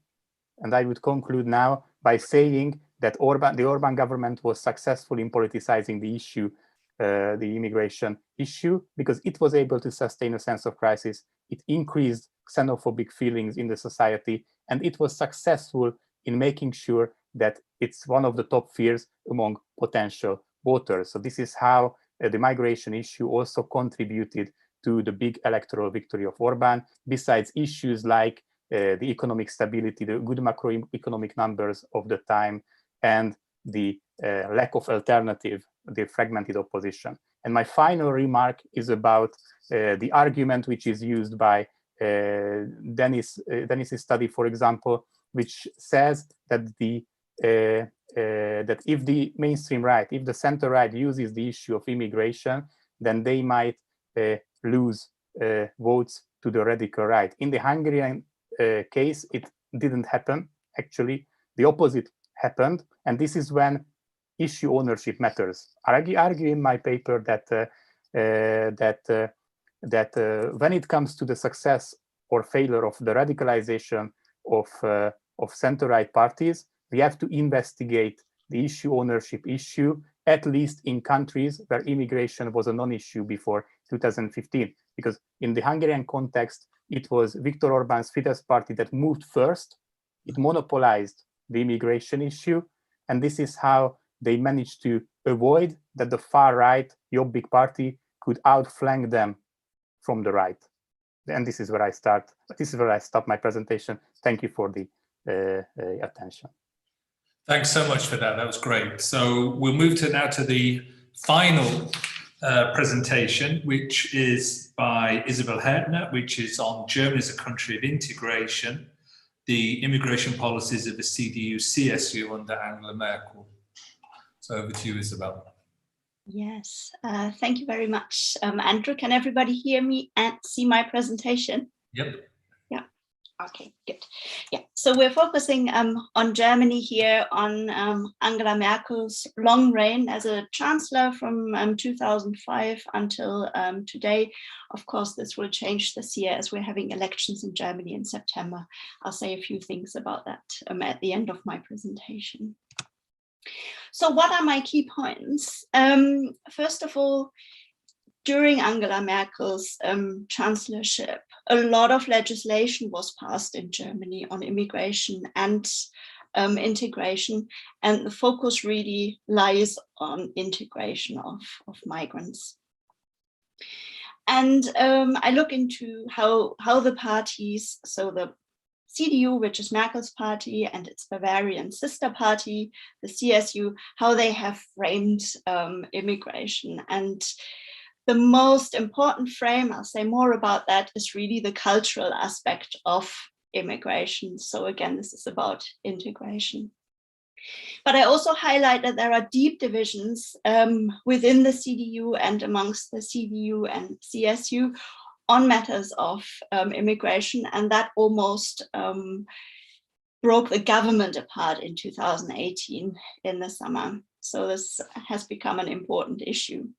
by saying that the Orbán government was successful in politicizing the issue, the immigration issue, because it was able to sustain a sense of crisis. It increased xenophobic feelings in the society, and it was successful in making sure that it's one of the top fears among potential voters. So this is how the migration issue also contributed to the big electoral victory of Orbán, besides issues like the economic stability, the good macroeconomic numbers of the time, and the lack of alternative, the fragmented opposition. And my final remark is about the argument which is used by Denis's study, for example, which says that that if the mainstream right, if the center right uses the issue of immigration, then they might lose votes to the radical right. In the Hungarian case, it didn't happen. Actually, the opposite happened, and this is when issue ownership matters. I argue in my paper that when it comes to the success or failure of the radicalization of center-right parties, we have to investigate the issue ownership issue, at least in countries where immigration was a non-issue before 2015. Because in the Hungarian context, it was Viktor Orbán's Fidesz party that moved first. It monopolized the immigration issue. And this is how they managed to avoid that the far-right Jobbik party could outflank them from the right. And this is where I start. This is where I stop my presentation. Thank you for the attention. Thanks so much for that. That was great. So we'll move now to the final presentation, which is by Isabel Hertner, which is on Germany as a country of integration, the immigration policies of the CDU-CSU under Angela Merkel. So over to you, Isabel. Yes, thank you very much, Andrew. Can everybody hear me and see my presentation? Yep. Yeah, okay, good. Yeah, so we're focusing on Germany here, on Angela Merkel's long reign as a chancellor from 2005 until today. Of course, this will change this year as we're having elections in Germany in September. I'll say a few things about that at the end of my presentation. So what are my key points? First of all, during Angela Merkel's chancellorship, a lot of legislation was passed in Germany on immigration and integration, and the focus really lies on integration of migrants. And I look into how the parties, so the CDU, which is Merkel's party, and its Bavarian sister party, the CSU, how they have framed immigration. And the most important frame, I'll say more about that, is really the cultural aspect of immigration. So again, this is about integration. But I also highlight that there are deep divisions within the CDU and amongst the CDU and CSU on matters of immigration, and that almost broke the government apart in 2018 in the summer. So this has become an important issue.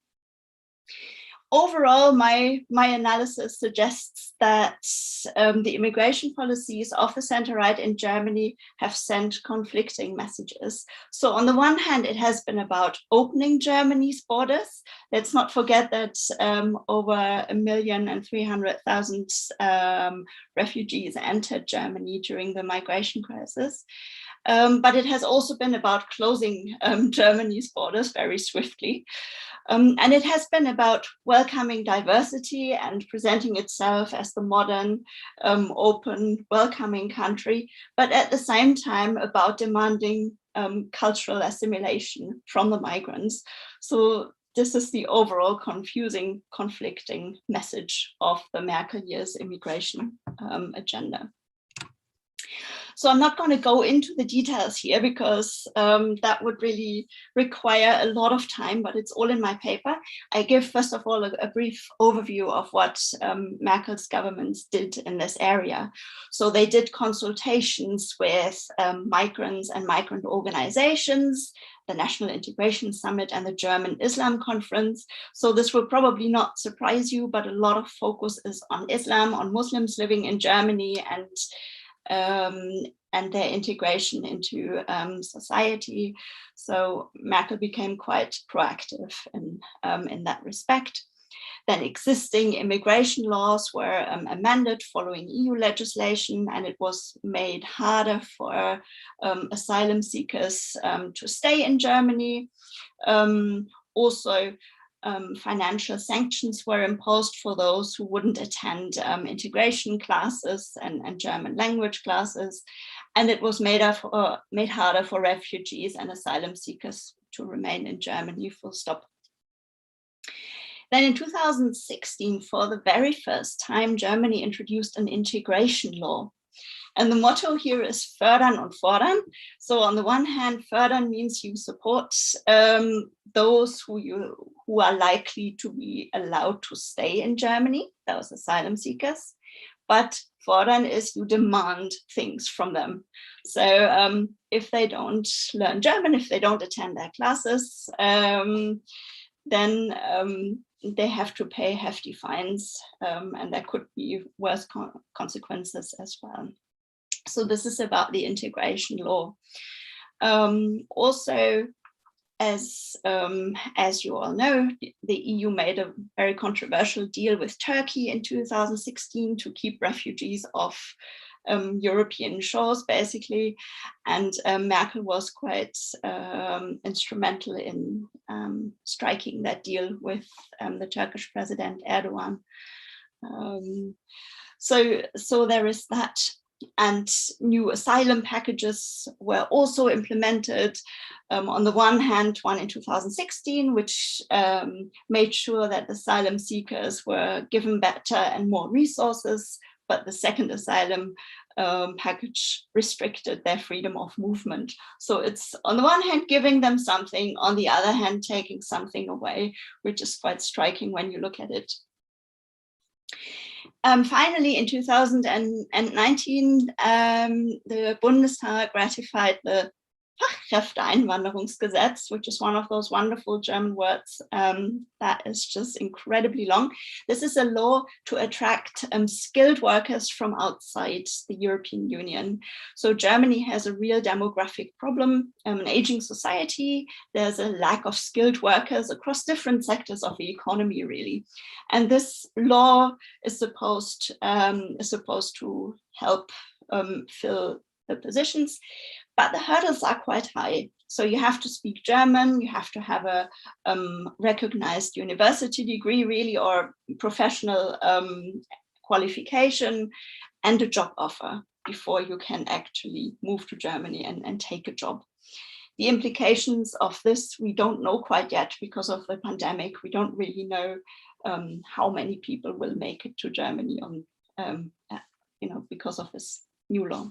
Overall, my analysis suggests that the immigration policies of the center-right in Germany have sent conflicting messages. So on the one hand, it has been about opening Germany's borders. Let's not forget that over 1,300,000 refugees entered Germany during the migration crisis. But it has also been about closing Germany's borders very swiftly. And it has been about welcoming diversity and presenting itself as the modern, open, welcoming country, but at the same time about demanding cultural assimilation from the migrants. So this is the overall confusing, conflicting message of the Merkel years immigration agenda. So I'm not going to go into the details here because that would really require a lot of time, but it's all in my paper. I give, first of all, a brief overview of what Merkel's governments did in this area. So they did consultations with migrants and migrant organizations, the National Integration Summit and the German Islam Conference. So this will probably not surprise you, but a lot of focus is on Islam, on Muslims living in Germany, and their integration into society. So Merkel became quite proactive in that respect. then existing immigration laws were amended following EU legislation, and it was made harder for asylum seekers to stay in Germany. Also, financial sanctions were imposed for those who wouldn't attend integration classes and German language classes, and it was made harder for refugees and asylum seekers to remain in Germany, full stop. Then in 2016, for the very first time, Germany introduced an integration law. And the motto here is fördern und fordern. So on the one hand, fördern means you support those who are likely to be allowed to stay in Germany, those asylum seekers. But fordern is you demand things from them. So if they don't learn German, if they don't attend their classes, then they have to pay hefty fines, and there could be worse consequences as well. So this is about the integration law. Also, as you all know, the EU made a very controversial deal with Turkey in 2016 to keep refugees off European shores, basically. And Merkel was quite instrumental in striking that deal with the Turkish president Erdogan. So there is that. And new asylum packages were also implemented. On the one hand, one in 2016, which made sure that asylum seekers were given better and more resources, but the second asylum package restricted their freedom of movement. So it's on the one hand giving them something, on the other hand taking something away, which is quite striking when you look at it. Finally, in 2019, the Bundestag ratified the Fachkräfteeinwanderungsgesetz, which is one of those wonderful German words that is just incredibly long. This is a law to attract skilled workers from outside the European Union. So Germany has a real demographic problem, an aging society. There's a lack of skilled workers across different sectors of the economy, really. And this law is supposed to help fill the positions. But the hurdles are quite high. So you have to speak German, you have to have a recognized university degree, really, or professional qualification, and a job offer before you can actually move to Germany and take a job. The implications of this, we don't know quite yet because of the pandemic. We don't really know how many people will make it to Germany because of this new law.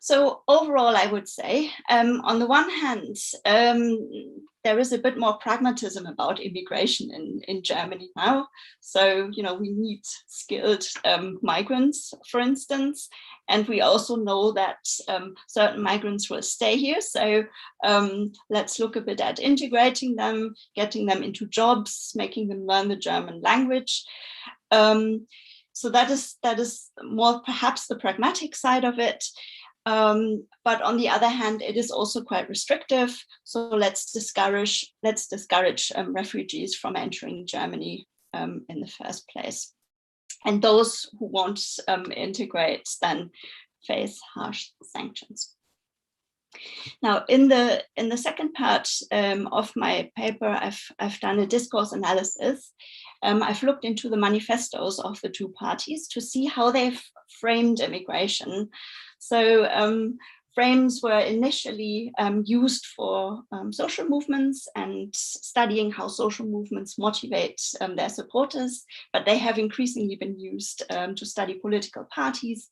So overall, I would say, on the one hand, there is a bit more pragmatism about immigration in Germany now. So, we need skilled migrants, for instance, and we also know that certain migrants will stay here. So let's look a bit at integrating them, getting them into jobs, making them learn the German language. So that is more perhaps the pragmatic side of it. But on the other hand, it is also quite restrictive. So let's discourage refugees from entering Germany in the first place. And those who won't integrate then face harsh sanctions. Now, in the second part of my paper, I've done a discourse analysis. I've looked into the manifestos of the two parties to see how they've framed immigration. So frames were initially used for social movements and studying how social movements motivate their supporters, but they have increasingly been used to study political parties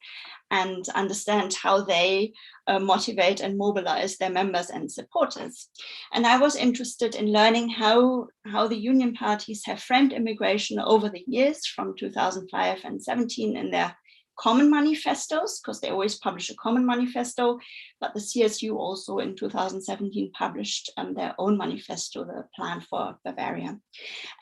and understand how they motivate and mobilize their members and supporters. And I was interested in learning how the union parties have framed immigration over the years from 2005 and 17 in their common manifestos, because they always publish a common manifesto, but the CSU also in 2017 published their own manifesto, the Plan for Bavaria.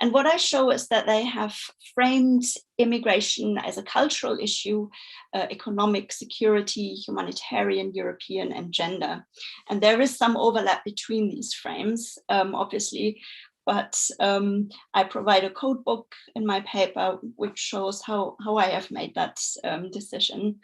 And what I show is that they have framed immigration as a cultural issue, economic, security, humanitarian, European, and gender. And there is some overlap between these frames, obviously, but I provide a code book in my paper which shows how I have made that decision.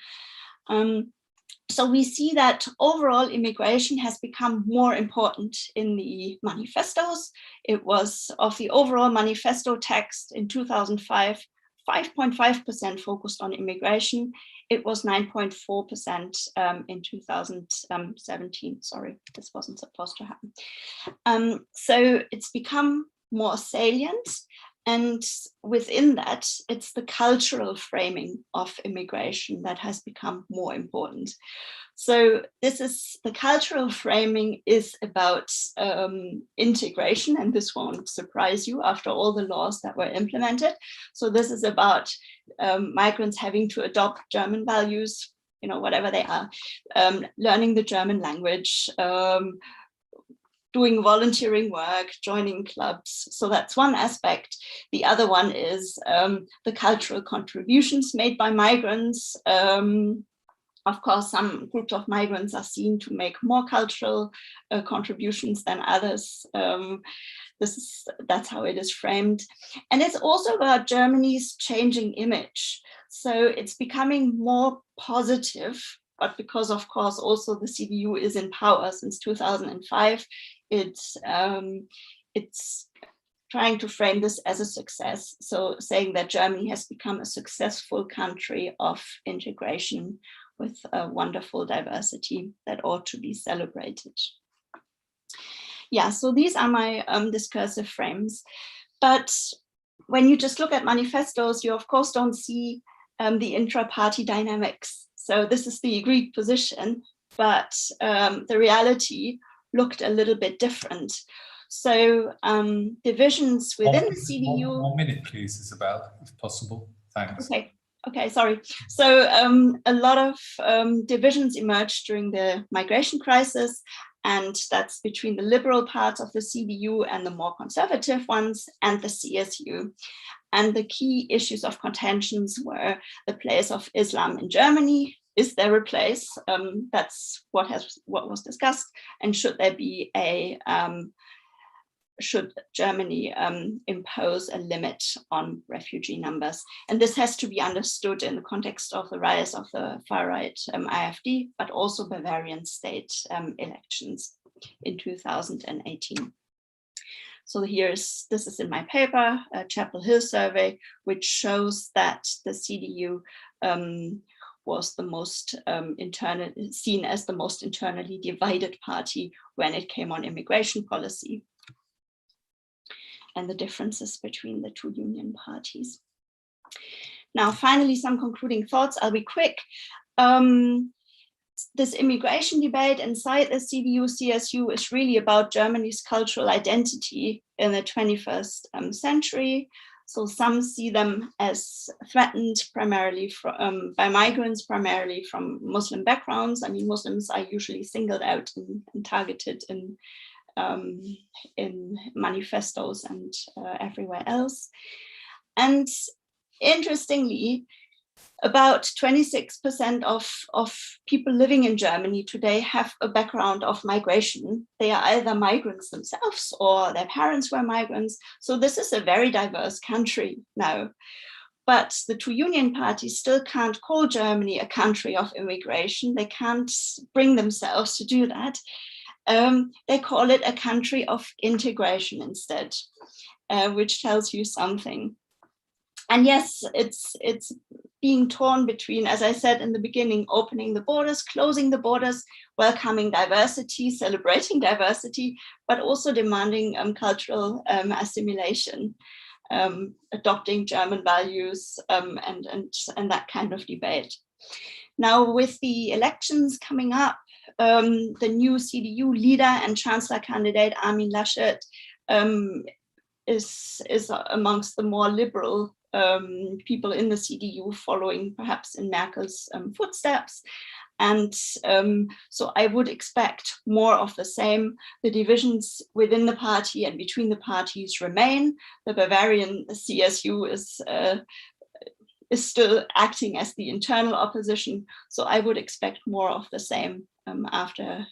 So we see that overall immigration has become more important in the manifestos. It was of the overall manifesto text in 2005, 5.5% focused on immigration. It was 9.4% in 2017. Sorry, this wasn't supposed to happen. So it's become more salient. And within that, it's the cultural framing of immigration that has become more important. So the cultural framing is about integration, and this won't surprise you after all the laws that were implemented. So this is about migrants having to adopt German values, whatever they are, learning the German language, doing volunteering work, joining clubs. So that's one aspect. The other one is the cultural contributions made by migrants. Of course, some groups of migrants are seen to make more cultural contributions than others. That's how it is framed. And it's also about Germany's changing image. So it's becoming more positive, but because of course also the CDU is in power since 2005, it's trying to frame this as a success. So saying that Germany has become a successful country of integration with a wonderful diversity that ought to be celebrated. Yeah, so these are my discursive frames. But when you just look at manifestos, you of course don't see the intra-party dynamics. So this is the agreed position, but the reality looked a little bit different. So divisions within the CDU. One minute, please, Isabel, if possible. Thanks. Okay, sorry. So a lot of divisions emerged during the migration crisis, and that's between the liberal parts of the CDU and the more conservative ones and the CSU. And the key issues of contentions were the place of Islam in Germany. Is there a place? That's what was discussed. And should there be should Germany impose a limit on refugee numbers? And this has to be understood in the context of the rise of the far-right AfD, but also Bavarian state elections in 2018. So this is in my paper, a Chapel Hill survey, which shows that the CDU was the most seen as the most internally divided party when it came on immigration policy, and the differences between the two union parties. Now, finally, some concluding thoughts. I'll be quick. This immigration debate inside the CDU-CSU is really about Germany's cultural identity in the 21st century. So some see them as threatened primarily by migrants, primarily from Muslim backgrounds. I mean, Muslims are usually singled out and targeted in manifestos and everywhere else. And interestingly, about 26% of people living in Germany today have a background of migration. They are either migrants themselves or their parents were migrants. So this is a very diverse country now. But the two union parties still can't call Germany a country of immigration. They can't bring themselves to do that. They call it a country of integration instead, which tells you something. And yes, it's being torn between, as I said in the beginning, opening the borders, closing the borders, welcoming diversity, celebrating diversity, but also demanding cultural assimilation, adopting German values, and that kind of debate. Now, with the elections coming up, the new CDU leader and chancellor candidate Armin Laschet is amongst the more liberal people in the CDU, following perhaps in Merkel's footsteps. And so I would expect more of the same. The divisions within the party and between the parties remain. The Bavarian CSU is still acting as the internal opposition. So I would expect more of the same after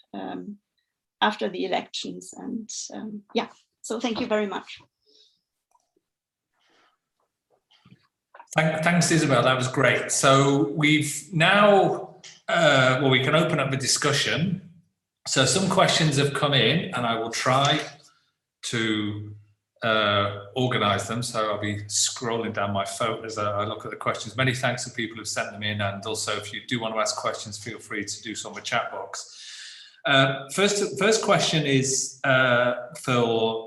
the elections. And yeah, So thank you very much. Thanks, Isabel. That was great. So we've now, well, we can open up the discussion. So some questions have come in, and I will try to organize them. So I'll be scrolling down my phone as I look at the questions. Many thanks to people who've sent them in, and also if you do want to ask questions, feel free to do so on the chat box. First question is for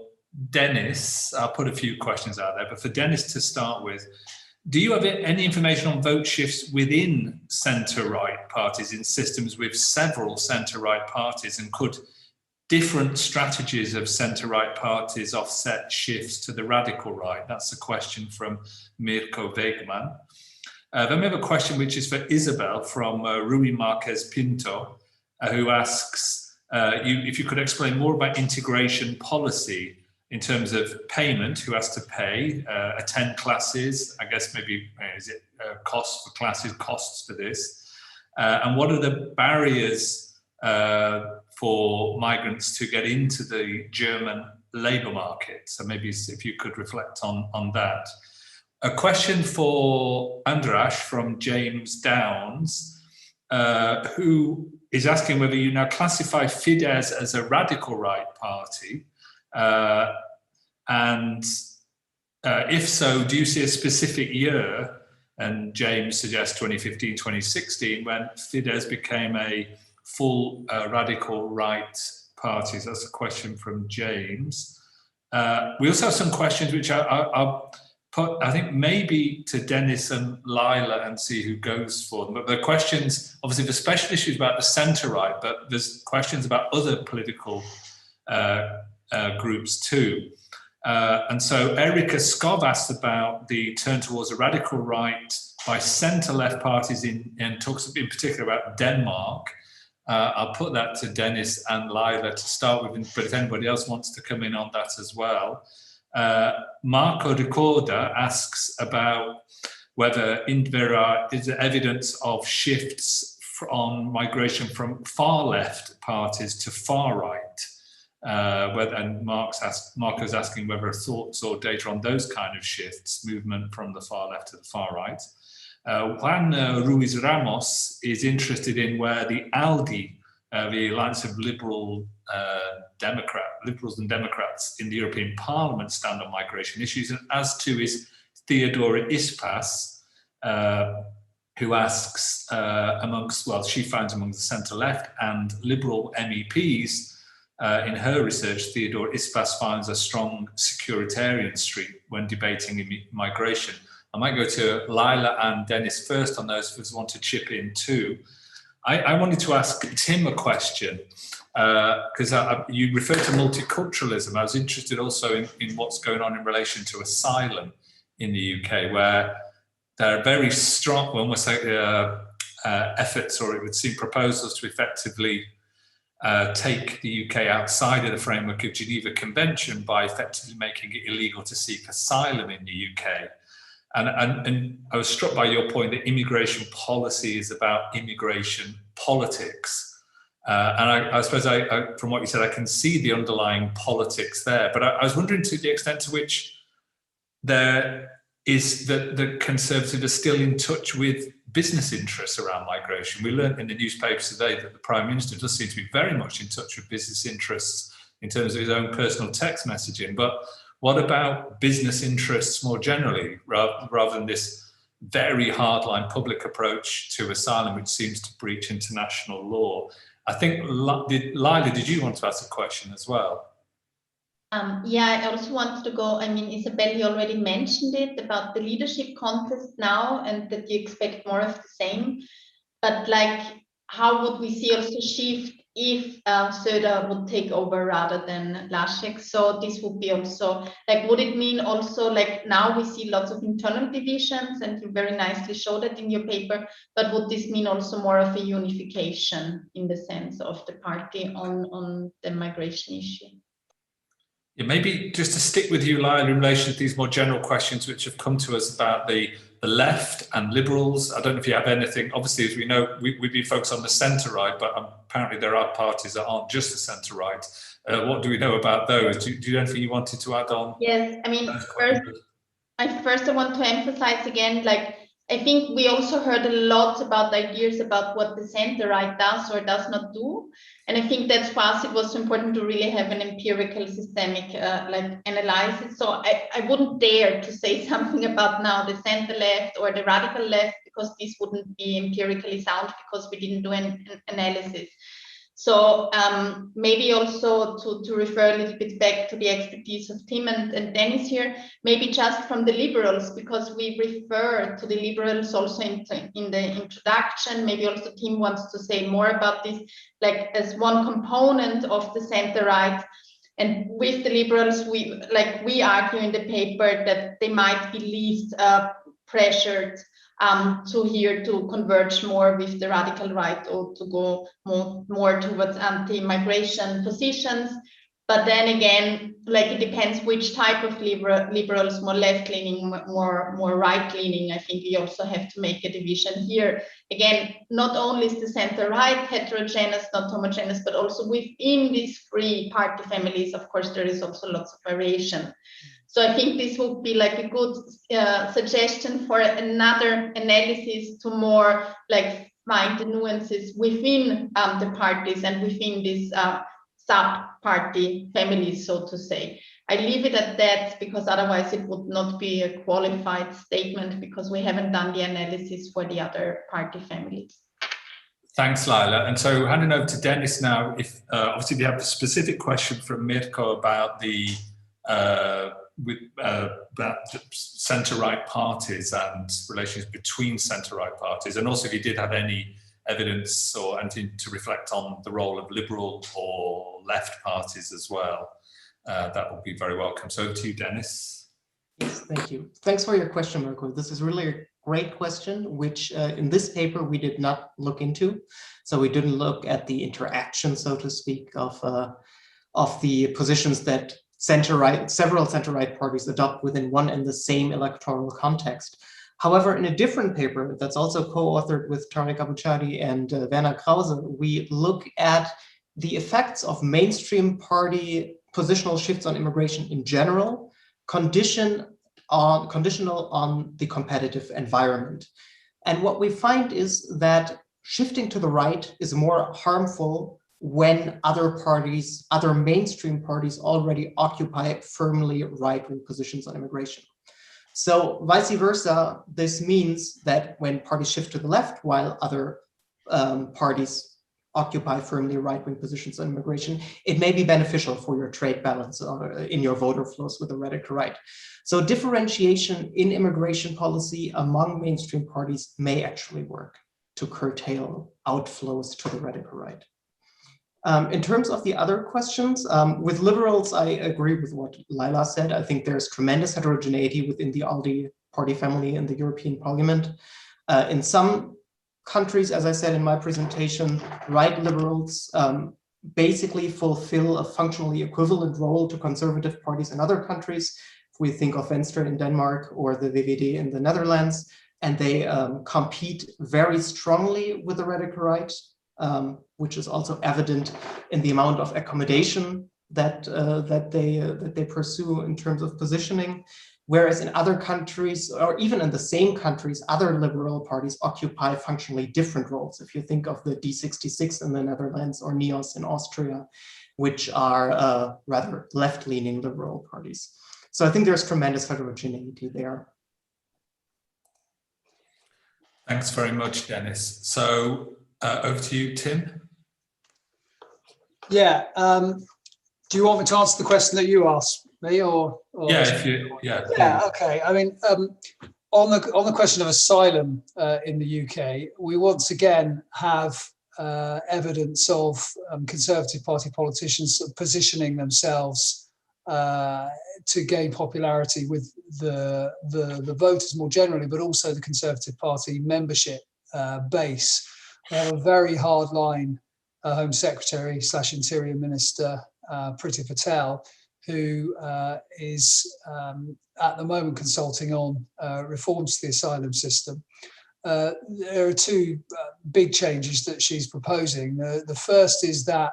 Dennis. I'll put a few questions out there, but for Dennis to start with, do you have any information on vote shifts within centre-right parties in systems with several centre-right parties, and could different strategies of centre-right parties offset shifts to the radical right? That's a question from Mirko Wegman. Then we have a question which is for Isabel from Rui Marquez Pinto, who asks if you could explain more about integration policy in terms of payment, who has to pay, attend classes, I guess maybe, is it costs for classes, costs for this, and what are the barriers for migrants to get into the German labour market? So maybe if you could reflect on that. A question for Andras from James Downs, who is asking whether you now classify Fidesz as a radical right party, and if so, do you see a specific year, and James suggests 2015, 2016, when Fidesz became a full radical right party? So that's a question from James. We also have some questions which I'll put, I think, maybe to Dennis and Lila and see who goes for them. But the questions, obviously the special issues about the centre-right, but there's questions about other political groups too. And so Erika Skov asked about the turn towards a radical right by centre-left parties and talks in particular about Denmark. I'll put that to Dennis and Lila to start with, but if anybody else wants to come in on that as well. Marco de Corda asks about whether there is evidence of shifts on migration from far left parties to far right. And Marco's asking whether thoughts or data on those kind of shifts, movement from the far left to the far right. Juan Ruiz Ramos is interested in where the ALDE, the Alliance of Liberals and Democrats in the European Parliament, stand on migration issues, and as to is Theodora Ispas, who asks she finds among the centre-left and Liberal MEPs, in her research, Theodora Ispas finds a strong securitarian streak when debating migration. I might go to Lila and Dennis first on those, if you want to chip in too. I wanted to ask Tim a question, because you referred to multiculturalism. I was interested also in what's going on in relation to asylum in the UK, where there are very strong, almost like efforts, or it would seem proposals to effectively take the UK outside of the framework of Geneva Convention by effectively making it illegal to seek asylum in the UK. And I was struck by your point that immigration policy is about immigration politics. And I suppose from what you said, I can see the underlying politics there. But I was wondering to the extent to which there is that the Conservatives are still in touch with business interests around migration. We learned in the newspapers today that the Prime Minister does seem to be very much in touch with business interests in terms of his own personal text messaging. But what about business interests more generally, rather than this very hardline public approach to asylum, which seems to breach international law? I think, Lila, did you want to ask a question as well? Yeah, I also wanted to go, Isabel, you already mentioned it about the leadership contest now, and that you expect more of the same. But how would we see also shift if Söder would take over rather than Laschet? So this would be also, would it mean also, now we see lots of internal divisions, and you very nicely showed it in your paper, but would this mean also more of a unification in the sense of the party on the migration issue? Yeah, maybe just to stick with you, Lyle, in relation to these more general questions which have come to us about the the left and liberals. I don't know if you have anything. Obviously, as we know, we've been focused on the centre-right, but apparently there are parties that aren't just the centre-right. What do we know about those? Do you have anything you wanted to add on? Yes, I mean, first I want to emphasize again, like, I think we also heard a lot about ideas about what the center-right does or does not do. And I think that for us, it was important to really have an empirical systemic like analysis. So I wouldn't dare to say something about now the center-left or the radical left, because this wouldn't be empirically sound because we didn't do an analysis. So maybe also to refer a little bit back to the expertise of Tim and Dennis here, maybe just from the liberals, because we refer to the liberals also in the introduction. Maybe also Tim wants to say more about this, like as one component of the center-right. And with the liberals, we argue in the paper that they might be least pressured to converge more with the radical right or to go more towards anti-immigration positions. But then again, like it depends which type of liberals, more left-leaning, more right-leaning. I think we also have to make a division here. Again, not only is the center-right heterogeneous, not homogeneous, but also within these three party families, of course, there is also lots of variation. So I think this would be like a good suggestion for another analysis to more like find the nuances within the parties and within these sub-party families, so to say. I leave it at that because otherwise it would not be a qualified statement because we haven't done the analysis for the other party families. Thanks, Laila. And so handing over to Dennis now, if obviously we have a specific question from Mirko about the about centre-right parties and relations between centre-right parties, and also if you did have any evidence or anything to reflect on the role of liberal or left parties as well, that would be very welcome. So over to you, Dennis. Yes, thank you. Thanks for your question, Mirko. This is really a great question, which in this paper we did not look into. So we didn't look at the interaction, so to speak, of the positions that several center-right parties adopt within one and the same electoral context. However, in a different paper that's also co-authored with Tarek Abouchadi and Werner Krause, we look at the effects of mainstream party positional shifts on immigration in general, conditional on the competitive environment. And what we find is that shifting to the right is more harmful when other mainstream parties already occupy firmly right-wing positions on immigration. So vice versa, this means that when parties shift to the left while other parties occupy firmly right-wing positions on immigration, it may be beneficial for your trade balance in your voter flows with the radical right. So differentiation in immigration policy among mainstream parties may actually work to curtail outflows to the radical right. In terms of the other questions, with liberals, I agree with what Laila said. I think there's tremendous heterogeneity within the ALDE party family in the European Parliament. In some countries, as I said in my presentation, right liberals basically fulfill a functionally equivalent role to conservative parties in other countries. If we think of Venstre in Denmark or the VVD in the Netherlands, and they compete very strongly with the radical right, which is also evident in the amount of accommodation that they pursue in terms of positioning. Whereas in other countries, or even in the same countries, other liberal parties occupy functionally different roles. If you think of the D66 in the Netherlands or NEOS in Austria, which are rather left-leaning liberal parties. So I think there's tremendous heterogeneity there. Thanks very much, Dennis. So over to you, Tim. Yeah. Do you want me to answer the question that you asked me, or yeah? Okay. I mean, on the question of asylum in the UK, we once again have evidence of Conservative Party politicians positioning themselves to gain popularity with the voters more generally, but also the Conservative Party membership base. They have a very hard line Home Secretary / Interior Minister Priti Patel, who is at the moment consulting on reforms to the asylum system. There are two big changes that she's proposing. The first is that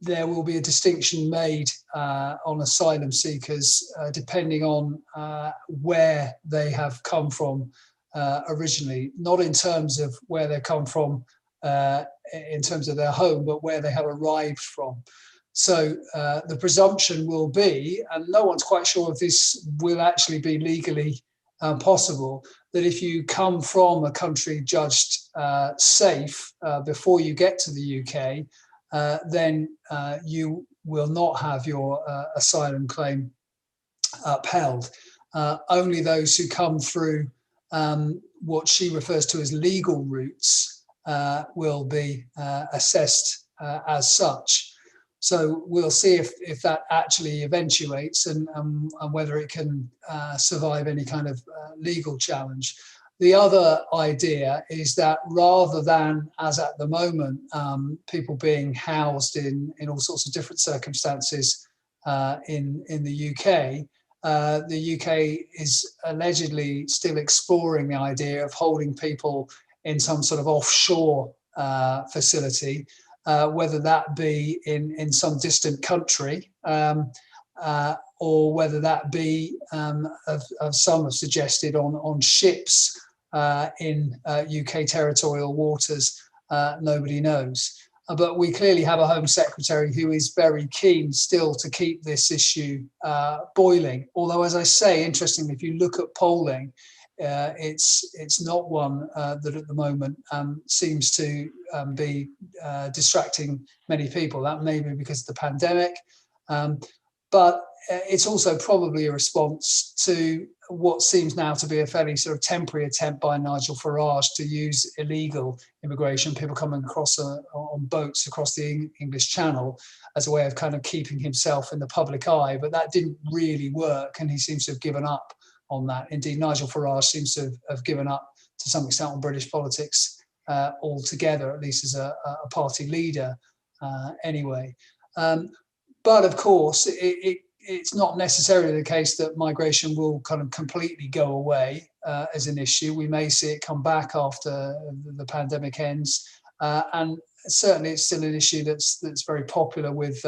there will be a distinction made on asylum seekers depending on where they have come from originally, not in terms of where they come from in terms of their home, but where they have arrived from. So the presumption will be, and no one's quite sure if this will actually be legally possible, that if you come from a country judged safe before you get to the UK, then you will not have your asylum claim upheld. Only those who come through what she refers to as legal routes will be assessed as such. So we'll see if that actually eventuates and whether it can survive any kind of legal challenge. The other idea is that rather than, as at the moment, people being housed in all sorts of different circumstances in the UK is allegedly still exploring the idea of holding people in some sort of offshore facility, whether that be in some distant country or whether that be, as some have suggested, on ships in UK territorial waters. Nobody knows. But we clearly have a Home Secretary who is very keen still to keep this issue boiling. Although, as I say, interestingly, if you look at polling, it's not one that at the moment seems to be distracting many people. That may be because of the pandemic, but it's also probably a response to what seems now to be a fairly sort of temporary attempt by Nigel Farage to use illegal immigration, people coming across on boats across the English Channel, as a way of kind of keeping himself in the public eye. But that didn't really work, and he seems to have given up on that. Indeed, Nigel Farage seems to have given up to some extent on British politics altogether, at least as a party leader anyway. But of course, it's not necessarily the case that migration will kind of completely go away as an issue. We may see it come back after the pandemic ends, and certainly it's still an issue that's very popular with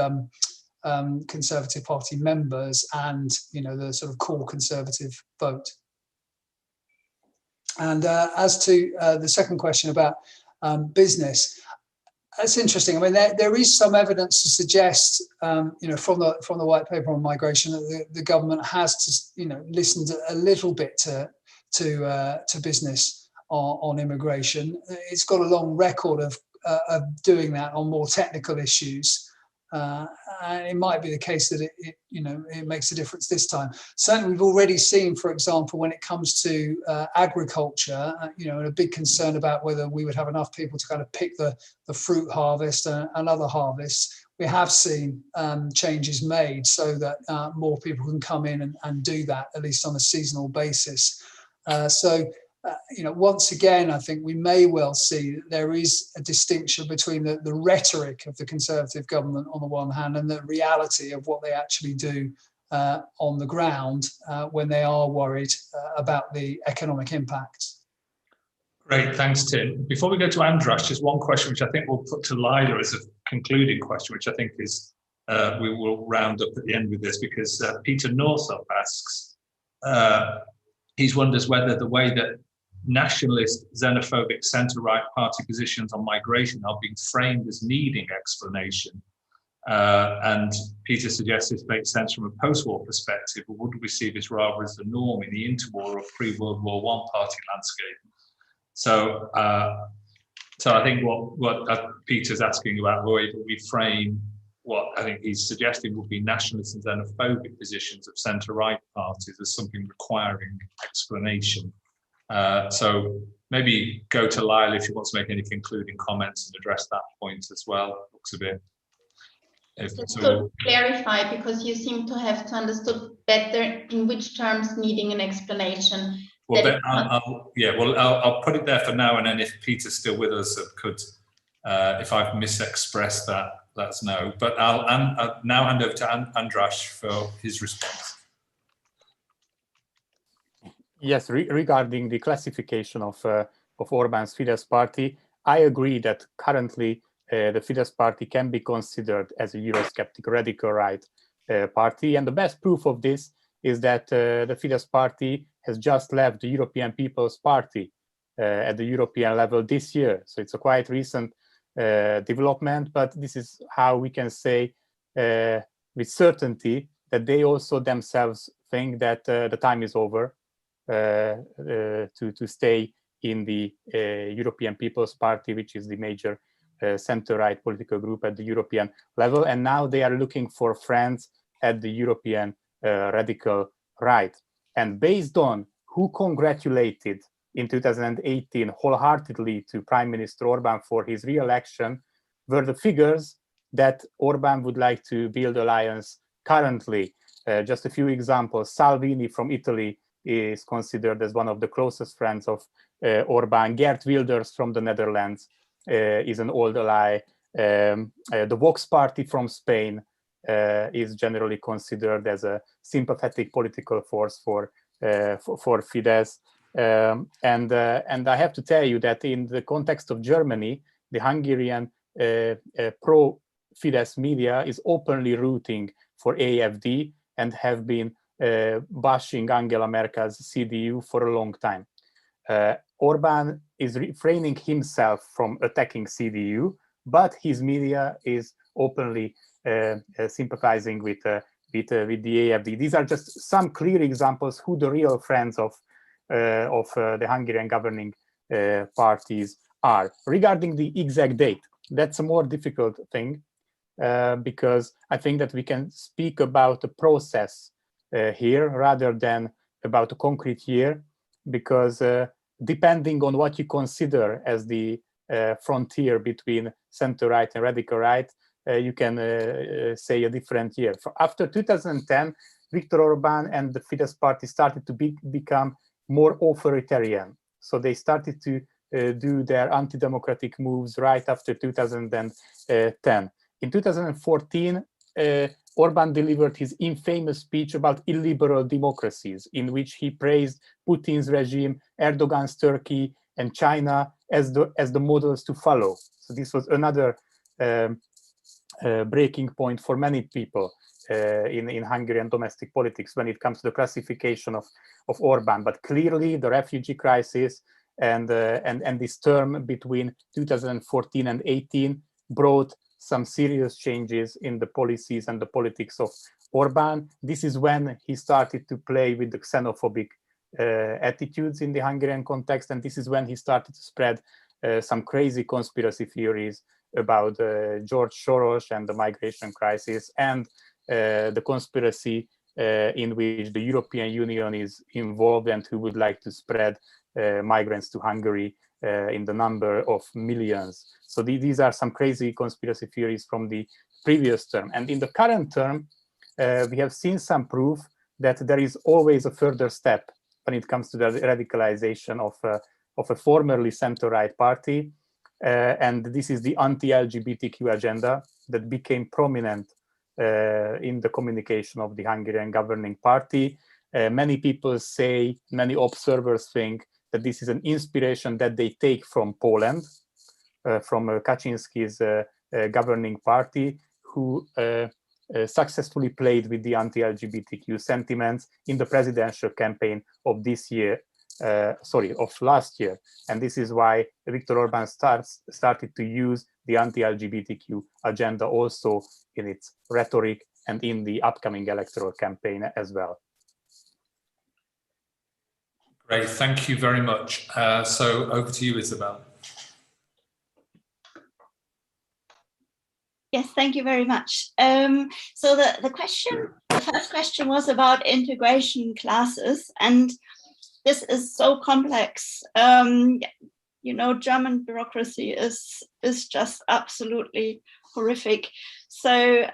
Conservative Party members and, you know, the sort of core Conservative vote. And as to the second question about business, that's interesting. I mean, there is some evidence to suggest, you know, from the white paper on migration that the government has to, you know, listened a little bit to business on immigration. It's got a long record of doing that on more technical issues. And it might be the case that it makes a difference this time. Certainly, we've already seen, for example, when it comes to agriculture, you know, a big concern about whether we would have enough people to kind of pick the fruit harvest and other harvests. We have seen changes made so that more people can come in and do that, at least on a seasonal basis. You know, once again, I think we may well see that there is a distinction between the rhetoric of the Conservative government on the one hand and the reality of what they actually do on the ground when they are worried about the economic impacts. Great, thanks, Tim. Before we go to Andras, just one question which I think we'll put to Lila as a concluding question, which I think is we will round up at the end with this, because Peter Northup asks, he wonders whether the way that nationalist, xenophobic, centre-right party positions on migration are being framed as needing explanation. And Peter suggests this makes sense from a post-war perspective, or would we see this rather as the norm in the interwar or pre-World War I party landscape? So I think what Peter's asking about, the way that we frame what I think he's suggesting would be nationalist and xenophobic positions of centre-right parties as something requiring explanation. So maybe go to Lyle if you want to make any concluding comments and address that point as well. Looks a bit. Just to clarify, because you seem to have understood better in which terms needing an explanation. Well, I'll put it there for now, and then if Peter's still with us, could if I've misexpressed that, let us know. But I'll now hand over to Andras for his response. Yes, regarding the classification of Orbán's Fidesz party, I agree that currently the Fidesz party can be considered as a Eurosceptic radical right party, and the best proof of this is that the Fidesz party has just left the European People's Party at the European level this year. So it's a quite recent development, but this is how we can say with certainty that they also themselves think that the time is over to stay in the European People's Party, which is the major center-right political group at the European level. And now they are looking for friends at the European radical right. And based on who congratulated in 2018 wholeheartedly to Prime Minister Orbán for his re-election were the figures that Orbán would like to build alliance currently. Just a few examples. Salvini from Italy is considered as one of the closest friends of Orbán. Geert Wilders from the Netherlands is an old ally. The Vox party from Spain is generally considered as a sympathetic political force for Fidesz. And I have to tell you that in the context of Germany, the Hungarian pro-Fidesz media is openly rooting for AfD and have been bashing Angela Merkel's CDU for a long time. Orbán is refraining himself from attacking CDU, but his media is openly sympathizing with the AfD. These are just some clear examples who the real friends of the Hungarian governing parties are. Regarding the exact date, that's a more difficult thing because I think that we can speak about the process here rather than about a concrete year, because depending on what you consider as the frontier between center-right and radical right, you can say a different year. After 2010, Viktor Orbán and the Fidesz party started to become more authoritarian. So they started to do their anti-democratic moves right after 2010. In 2014, Orbán delivered his infamous speech about illiberal democracies, in which he praised Putin's regime, Erdogan's Turkey, and China as the models to follow. So this was another breaking point for many people in Hungarian domestic politics when it comes to the classification of Orbán. But clearly, the refugee crisis and this term between 2014 and 18 brought some serious changes in the policies and the politics of Orbán. This is when he started to play with the xenophobic attitudes in the Hungarian context, and this is when he started to spread some crazy conspiracy theories about George Soros and the migration crisis, and the conspiracy in which the European Union is involved and who would like to spread migrants to Hungary in the number of millions. So these are some crazy conspiracy theories from the previous term. And in the current term, we have seen some proof that there is always a further step when it comes to the radicalization of a formerly center-right party. And this is the anti-LGBTQ agenda that became prominent in the communication of the Hungarian governing party. Many people say, many observers think that this is an inspiration that they take from Poland, from Kaczynski's governing party, who successfully played with the anti-LGBTQ sentiments in the presidential campaign of this year, of last year. And this is why Viktor Orbán started to use the anti-LGBTQ agenda also in its rhetoric and in the upcoming electoral campaign as well. Great, thank you very much. So over to you, Isabel. Yes, thank you very much. So the first question was about integration classes, and this is so complex. You know, German bureaucracy is just absolutely horrific. So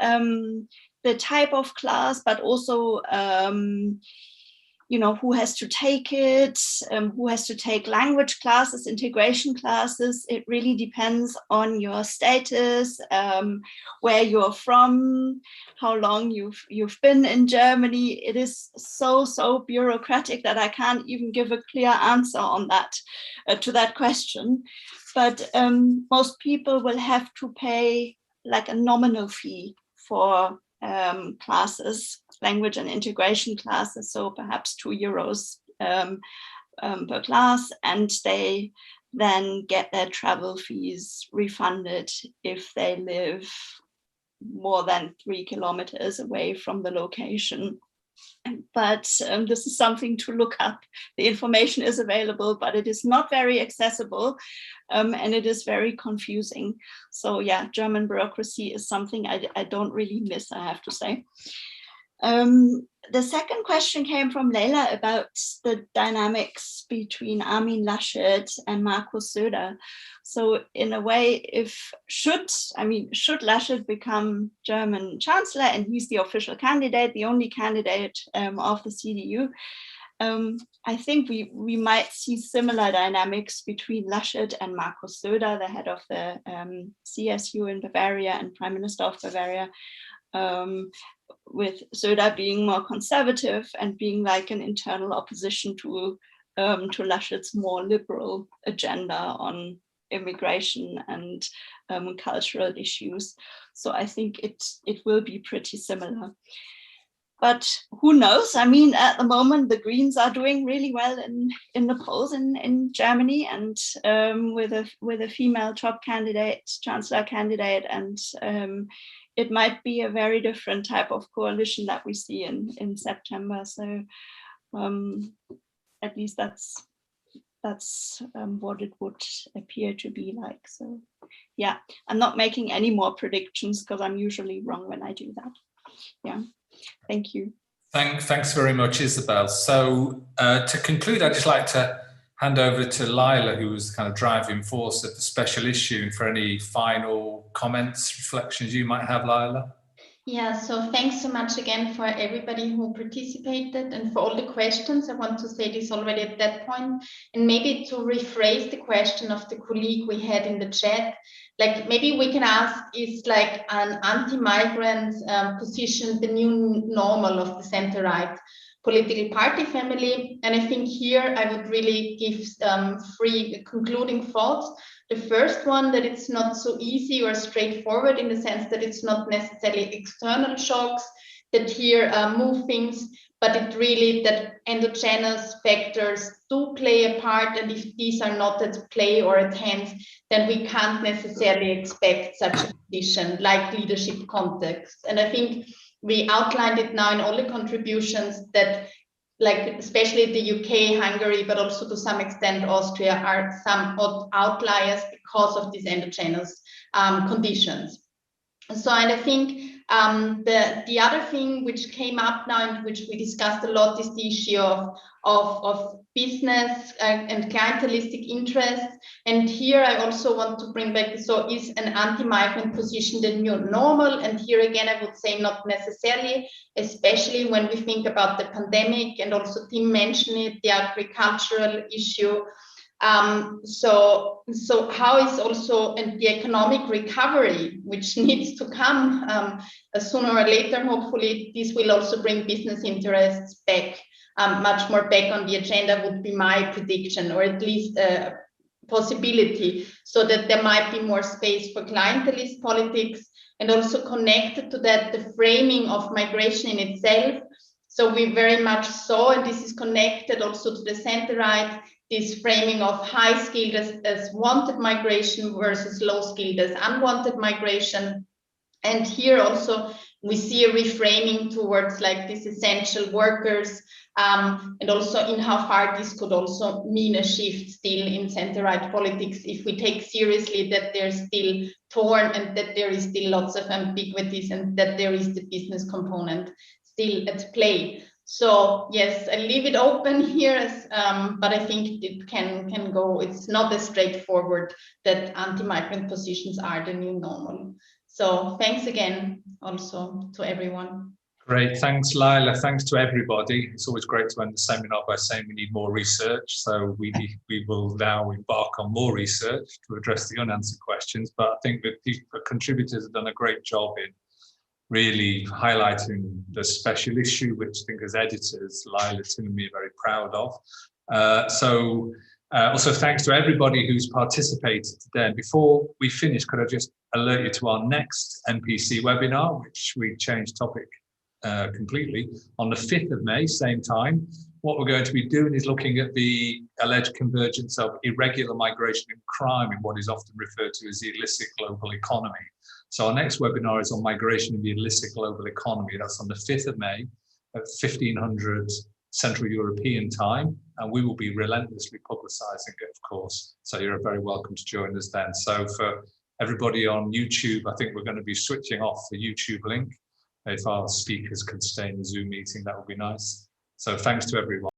the type of class, but also who has to take it, who has to take language classes, integration classes. It really depends on your status, where you're from, how long you've been in Germany. It is so bureaucratic that I can't even give a clear answer on that, to that question. But most people will have to pay like a nominal fee for classes, language and integration classes, so perhaps €2 per class, and they then get their travel fees refunded if they live more than 3 kilometers away from the location. But this is something to look up. The information is available, but it is not very accessible, and it is very confusing. So yeah, German bureaucracy is something I don't really miss, I have to say. The second question came from Leila about the dynamics between Armin Laschet and Markus Söder. So in a way, should Laschet become German chancellor, and he's the official candidate, the only candidate of the CDU, I think we might see similar dynamics between Laschet and Markus Söder, the head of the CSU in Bavaria and Prime Minister of Bavaria, with Söder being more conservative and being like an internal opposition to Laschet's more liberal agenda on immigration and cultural issues. So I think it will be pretty similar. But who knows? I mean, at the moment, the Greens are doing really well in the polls in Germany, and with a female top candidate, chancellor candidate, and it might be a very different type of coalition that we see in September. So at least that's what it would appear to be like. So yeah, I'm not making any more predictions because I'm usually wrong when I do that. Yeah. Thank you. Thanks very much, Isabel. So to conclude, I'd just like to hand over to Lila, who was the kind of driving force of the special issue, for any final comments, reflections you might have, Lila. Yeah, so thanks so much again for everybody who participated and for all the questions. I want to say this already at that point, and maybe to rephrase the question of the colleague we had in the chat, like maybe we can ask, is like an anti-migrant position the new normal of the center-right political party family? And I think here I would really give 3 concluding thoughts. The first one, that it's not so easy or straightforward, in the sense that it's not necessarily external shocks that here move things, but it really that endogenous factors do play a part, and if these are not at play or at hand, then we can't necessarily expect such a condition like leadership context. And I think we outlined it now in all the contributions that, like especially the UK, Hungary, but also to some extent Austria, are some outliers because of these endogenous conditions. So, and I think the other thing which came up now and which we discussed a lot is the issue of business and clientelistic interests. And here I also want to bring back, so is an anti-migrant position the new normal? And here again, I would say not necessarily, especially when we think about the pandemic, and also Tim mentioned it, the agricultural issue. So how is also the economic recovery, which needs to come sooner or later, hopefully this will also bring business interests back, much more back on the agenda, would be my prediction, or at least a possibility, so that there might be more space for clientelist politics. And also connected to that, the framing of migration in itself. So we very much saw, and this is connected also to the center-right, this framing of high-skilled as wanted migration versus low-skilled as unwanted migration. And here also we see a reframing towards like these essential workers, and also in how far this could also mean a shift still in center-right politics, if we take seriously that they're still torn and that there is still lots of ambiguities and that there is the business component still at play. So yes, I leave it open here, but I think it can go. It's not as straightforward that anti-migrant positions are the new normal. So thanks again also to everyone. Great, thanks Lila, thanks to everybody. It's always great to end the seminar by saying we need more research, so we will now embark on more research to address the unanswered questions, but I think that the contributors have done a great job in really highlighting the special issue, which I think as editors, Lila, Tim and me are very proud of. Also thanks to everybody who's participated today. And before we finish, could I just alert you to our next MPC webinar, which we changed topic completely, on the 5th of May, same time. What we're going to be doing is looking at the alleged convergence of irregular migration and crime in what is often referred to as the illicit global economy. So our next webinar is on migration in the illicit global economy. That's on the 5th of May at 1500 Central European time, and we will be relentlessly publicizing it, of course. So you're very welcome to join us then. So for everybody on YouTube, I think we're going to be switching off the YouTube link. If our speakers could stay in the Zoom meeting, that would be nice. So thanks to everyone.